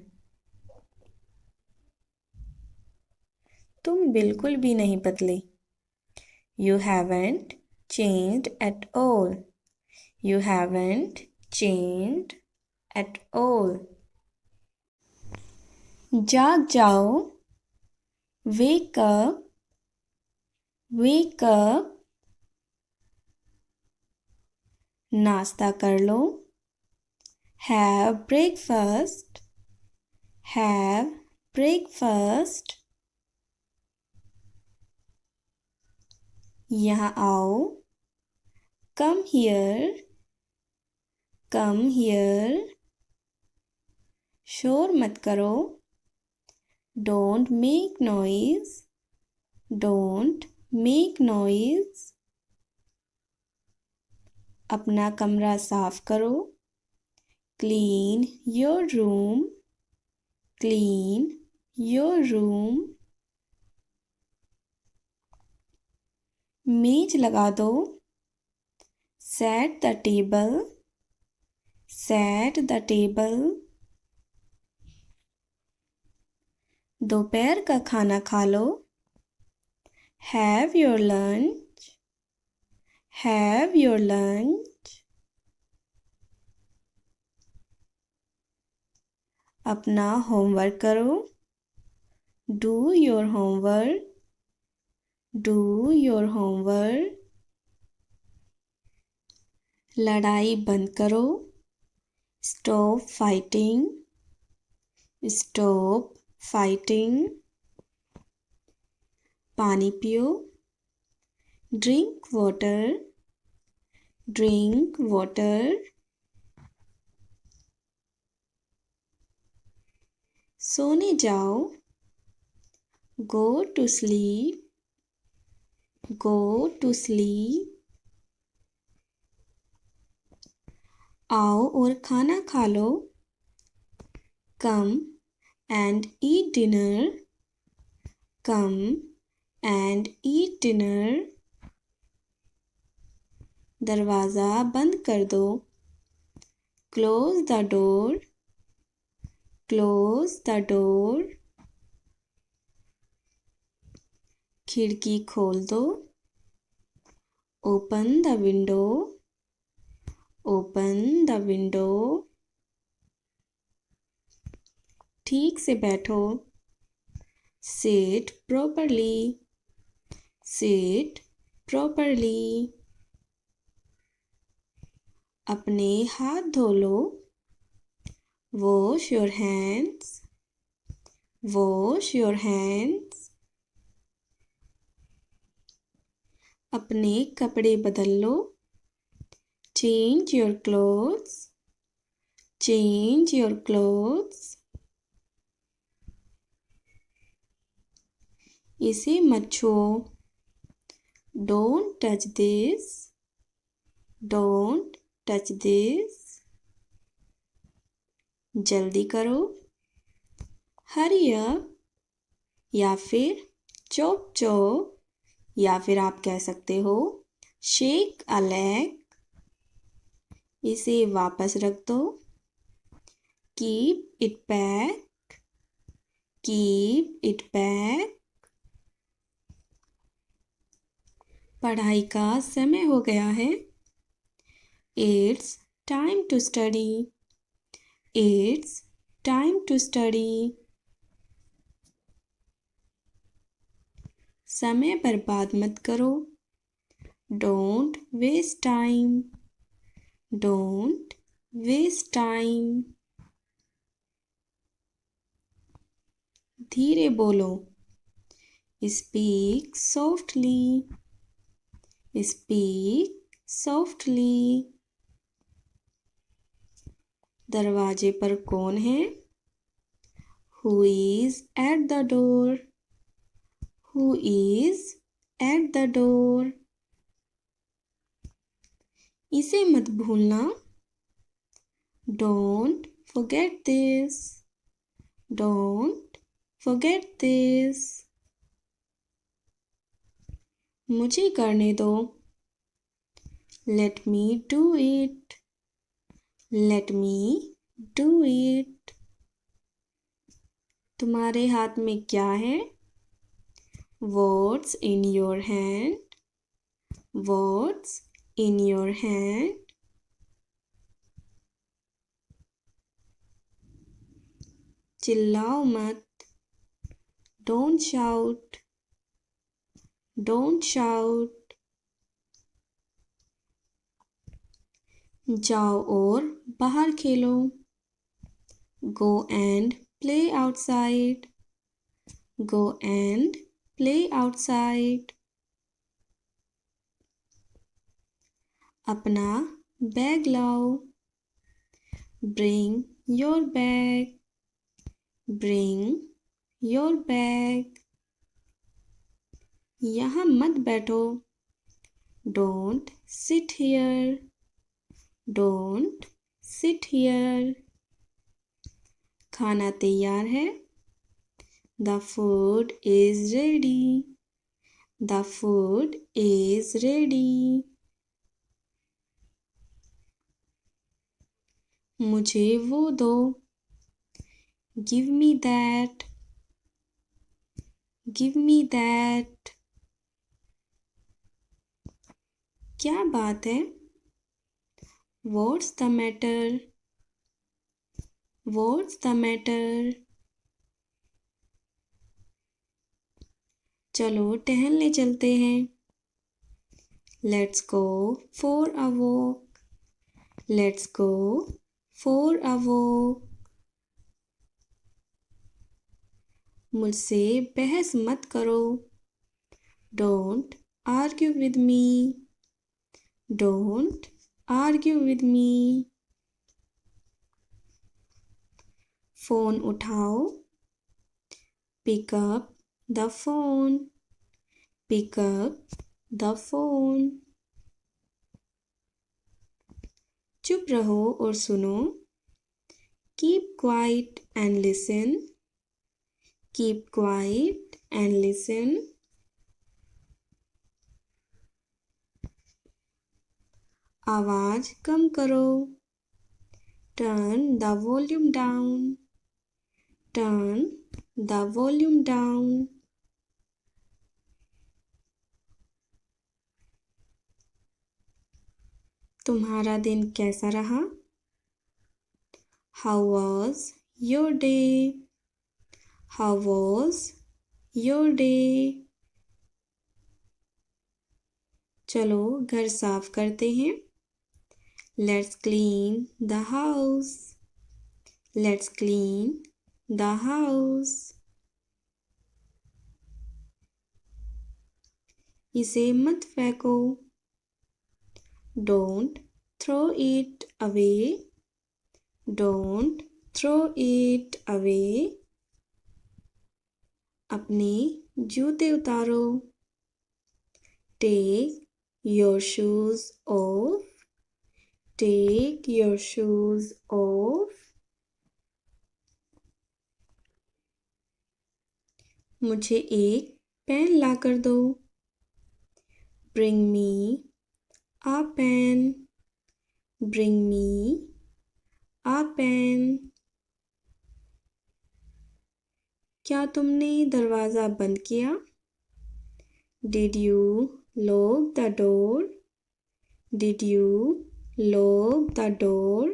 तुम बिल्कुल भी नहीं बदले। You haven't changed at all. You haven't changed at all. जाग जाओ। Wake up. Wake up. नाश्ता कर लो। Have breakfast. Have breakfast. यहाँ आओ। Come here. Come here. शोर मत करो। Don't make noise. Don't make noise. अपना कमरा साफ करो। Clean your room. Clean your room. मेज लगा दो। Set the table. Set the table. दोपहर का खाना खा लो। Have your lunch. Have your lunch. अपना होमवर्क करो। Do your homework. Do your homework. लड़ाई बंद करो। Stop fighting. Stop fighting. पानी पियो। Drink water. Drink water. सोने जाओ। Go to sleep. Go to sleep. आओ और खाना खा लो। Come and eat dinner. Come and eat dinner. दरवाज़ा बंद कर दो। Close the door. Close the door. खिड़की खोल दो। Open the window. Open the window. ठीक से बैठो। Sit properly. Sit properly. अपने हाथ धो लो। Wash your hands. Wash your hands. अपने कपड़े बदल लो। Change your clothes. Change your clothes. इसे मत छुओ। Don't touch this. Don't touch this. जल्दी करो। Hurry up. या फिर चोप चोप, या फिर आप कह सकते हो shake a leg. इसे वापस रख दो। Keep it back. Keep it back. पढ़ाई का समय हो गया है। It's time to study. It's time to study. समय बर्बाद मत करो। Don't waste time. Don't waste time. धीरे बोलो. Speak softly. Speak softly. दरवाजे पर कौन है? Who is at the door? Who is at the door? इसे मत भूलना. Don't forget this. Don't forget this. मुझे करने दो. Let me do it. Let me do it. तुम्हारे हाथ में क्या है? What's in your hand? What's in your hand? चिल्लाओ मत. Don't shout. Don't shout. जाओ और बाहर खेलो. Go and play outside. Go and play outside. अपना बैग लाओ. Bring your bag. Bring your bag. यहाँ मत बैठो. Don't sit here. Don't sit here. खाना तैयार है. The food is ready. The food is ready. मुझे वो दो. Give me that. Give me that. क्या बात है? What's the matter? What's the matter? चलो टहलने चलते हैं. Let's go for a walk. Let's go for a walk. मुझसे बहस मत करो. Don't argue with me. Don't argue with me. Phone उठाओ. Pick up the phone. Pick up the phone. चुप रहो और सुनो. Keep quiet and listen. Keep quiet and listen. आवाज कम करो. Turn the volume down. Turn the volume down. तुम्हारा दिन कैसा रहा? How was your day? How was your day? चलो घर साफ करते हैं. Let's clean the house. Let's clean the house. इसे मत फेंको. Don't throw it away. Don't throw it away. अपने जूते उतारो. Take your shoes off. Take your shoes off. मुझे एक पेन ला कर दो. Bring me a pen. Bring me a pen. क्या तुमने दरवाज़ा बंद किया? Did you lock the door? Did you lock the door?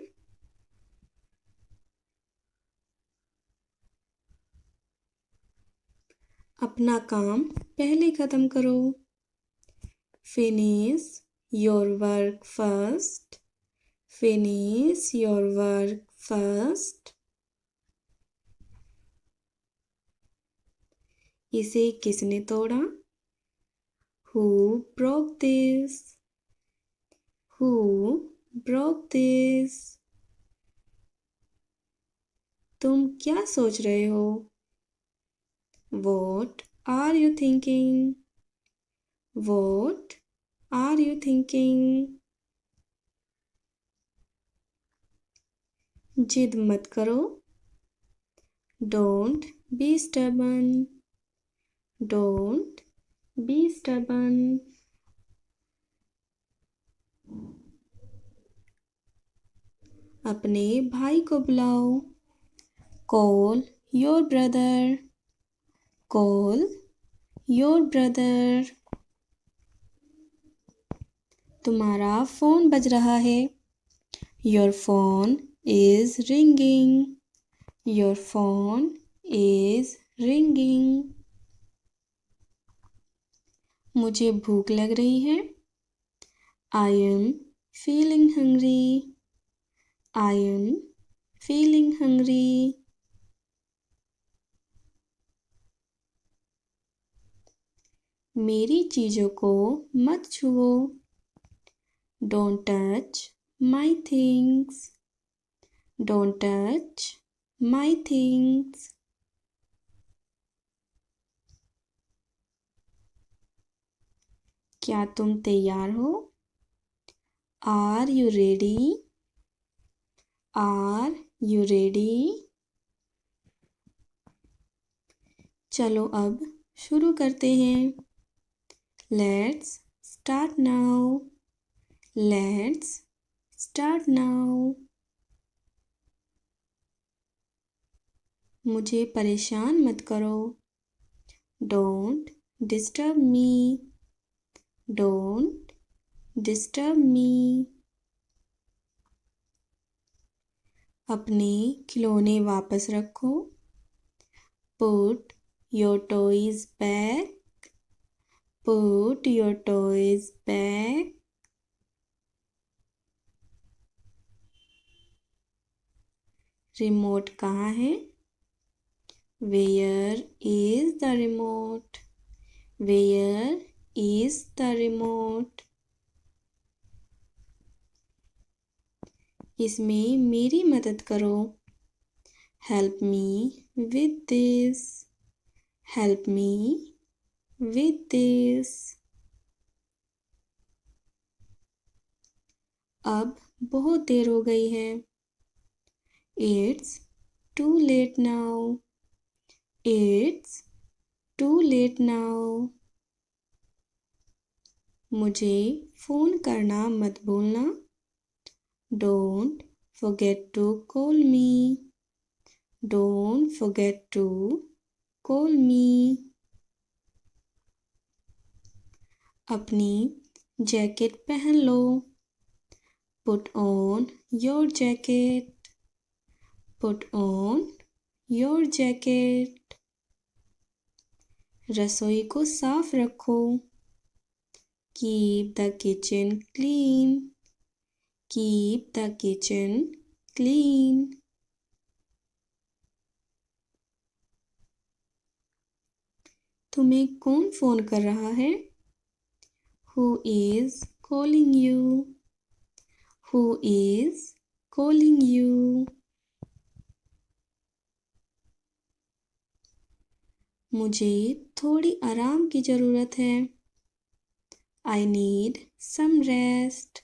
अपना काम पहले ख़त्म करो. Finish your work first. Finish your work first. इसे किसने तोड़ा? Who broke this? Who broke this? तुम क्या सोच रहे हो? What are you thinking? What are you thinking? जिद मत करो. Don't be stubborn. Don't be stubborn. अपने भाई को बुलाओ. Call your brother. Call your brother. तुम्हारा फोन बज रहा है. Your phone is ringing. Your phone is ringing. मुझे भूख लग रही है. I am feeling hungry. I am feeling hungry. मेरी चीज़ों को मत छुओ. Don't touch my things. Don't touch my things. क्या तुम तैयार हो? Are you ready? Are you ready? चलो अब शुरू करते हैं. Let's start now. Let's start now. मुझे परेशान मत करो. Don't disturb me. Don't disturb me. अपने खिलौने वापस रखो. Put your toys back. Put your toys back. Remote कहाँ है? Where is the remote? Where is the remote? इसमें मेरी मदद करो. Help me with this. Help me with this. अब बहुत देर हो गई है. It's too late now. It's too late now. मुझे फ़ोन करना मत भूलना. Don't forget to call me. Don't forget to call me. अपनी जैकेट पहन लो. Put on your jacket. Put on your jacket. रसोई को साफ रखो. Keep the kitchen clean. Keep the kitchen clean. तुम्हें कौन फ़ोन कर रहा है? Who is calling you? Who is calling you? मुझे थोड़ी आराम की ज़रूरत है. I need some rest.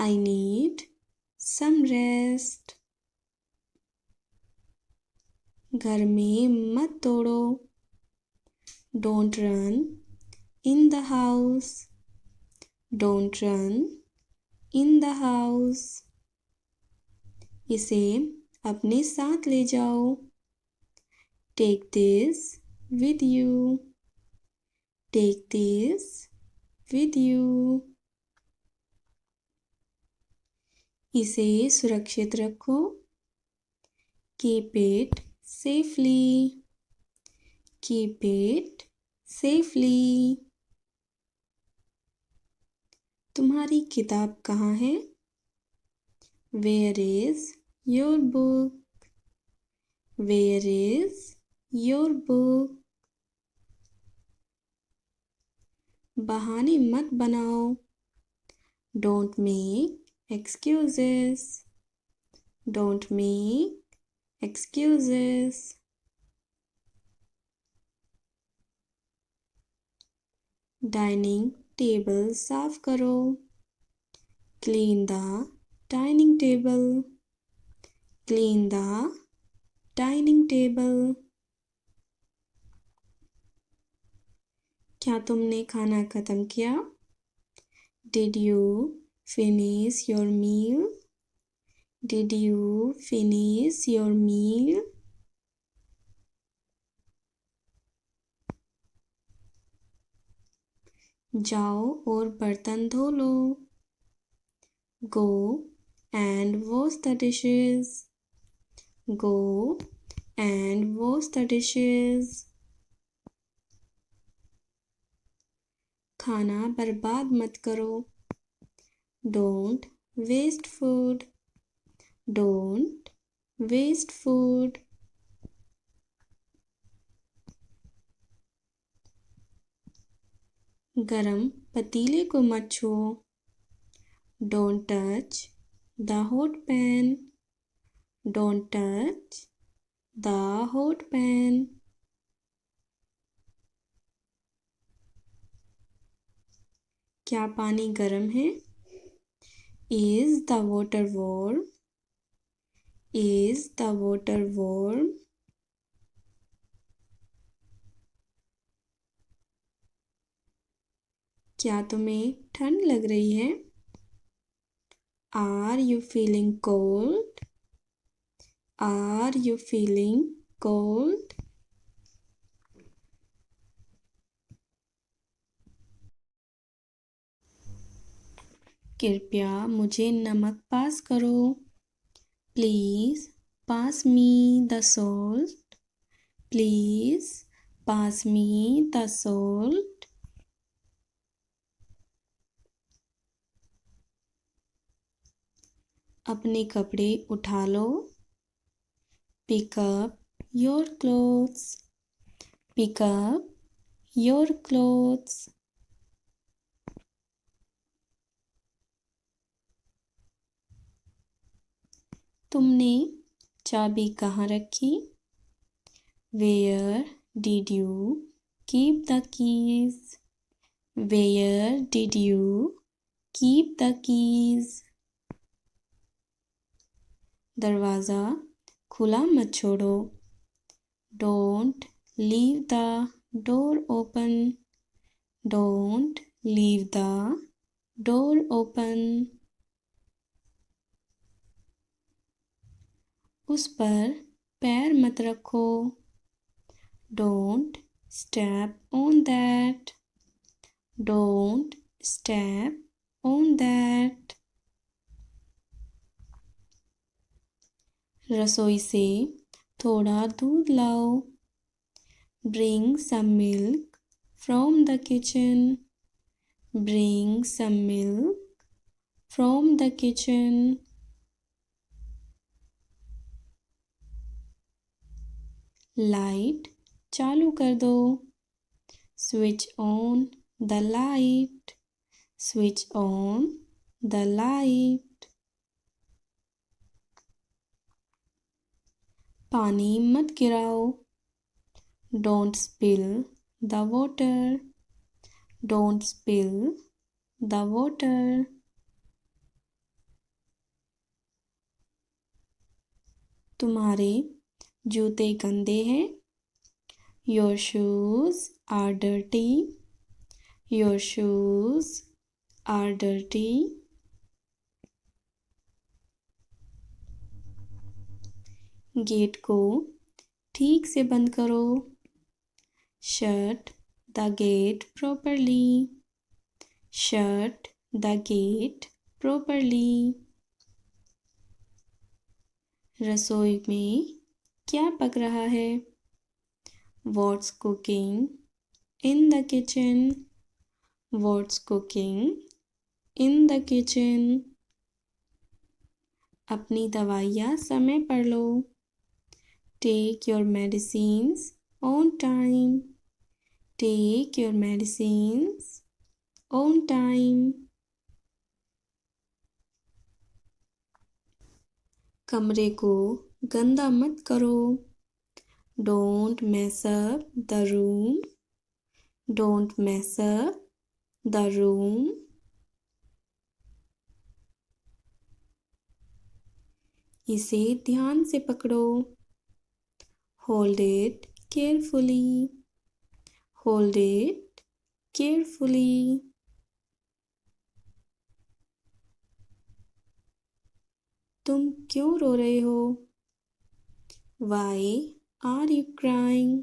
I need some rest. घर में मत तोड़ो. Don't run in the house. Don't run in the house. इसे अपने साथ ले जाओ. Take this with you. Take this with you. इसे सुरक्षित रखो. Keep it safely. Keep it safely. तुम्हारी किताब कहाँ है? Where is your book? Where is your book? बहाने मत बनाओ. Don't make excuses. Don't make excuses. Dining table साफ करो. Clean the dining table. Clean the dining table. क्या तुमने खाना खत्म किया? Did you finish your meal? Did you finish your meal? जाओ और बर्तन धो लो. Go and wash the dishes. Go and wash the dishes. खाना बर्बाद मत करो. Don't waste food. Don't waste food. गरम पतीले को मत छुओ. Don't touch the hot pan. Don't touch the hot pan. क्या पानी गर्म है? Is the water warm? Is the water warm? क्या तुम्हें ठंड लग रही है? Are you feeling cold? Are you feeling cold? कृपया मुझे नमक पास करो. Please pass me the salt. Please pass me the salt. अपने कपड़े उठा लो. Pick up your clothes. Pick up your clothes. तुमने चाबी कहाँ रखी? Where did you keep the keys? Where did you keep the keys? दरवाज़ा खुला मत छोड़ो. Don't leave the door open. Don't leave the door open. उस पर पैर मत रखो. Don't step on that. Don't step on that. रसोई से थोड़ा दूध लाओ. Bring some milk from the kitchen. Bring some milk from the kitchen. Light चालू कर दो. Switch on the light. Switch on the light. पानी मत गिराओ. Don't spill the water. Don't spill the water. तुम्हारे जूते गंदे हैं. Your shoes are dirty. Your shoes are dirty. Gate को ठीक से बंद करो. Shut the gate properly. Shut the gate properly. रसोई में क्या पक रहा है? What's cooking in the kitchen? What's cooking in the kitchen? अपनी दवाइयाँ समय पर लो। Take your medicines on time. Take your medicines on time. कमरे को गंदा मत करो। Don't mess up the room. Don't mess up the room. इसे ध्यान से पकड़ो। Hold it carefully. Hold it carefully. तुम क्यों रो रहे हो? Why are you crying?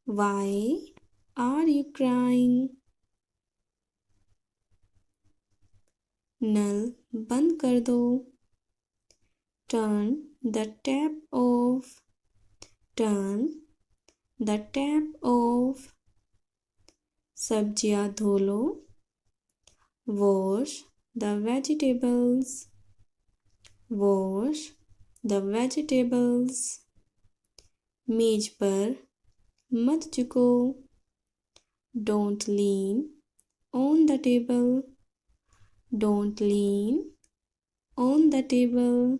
Why are you crying? नल बंद कर दो। Turn the tap off. Turn the tap off. सब्जियां धो लो। Wash the vegetables. Wash the vegetables. मेज पर मत झुको। Don't lean on the table. Don't lean on the table.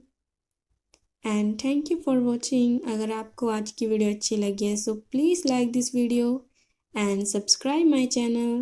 And thank you for watching. अगर आपको आज की वीडियो अच्छी लगी है so please like this video and subscribe my channel.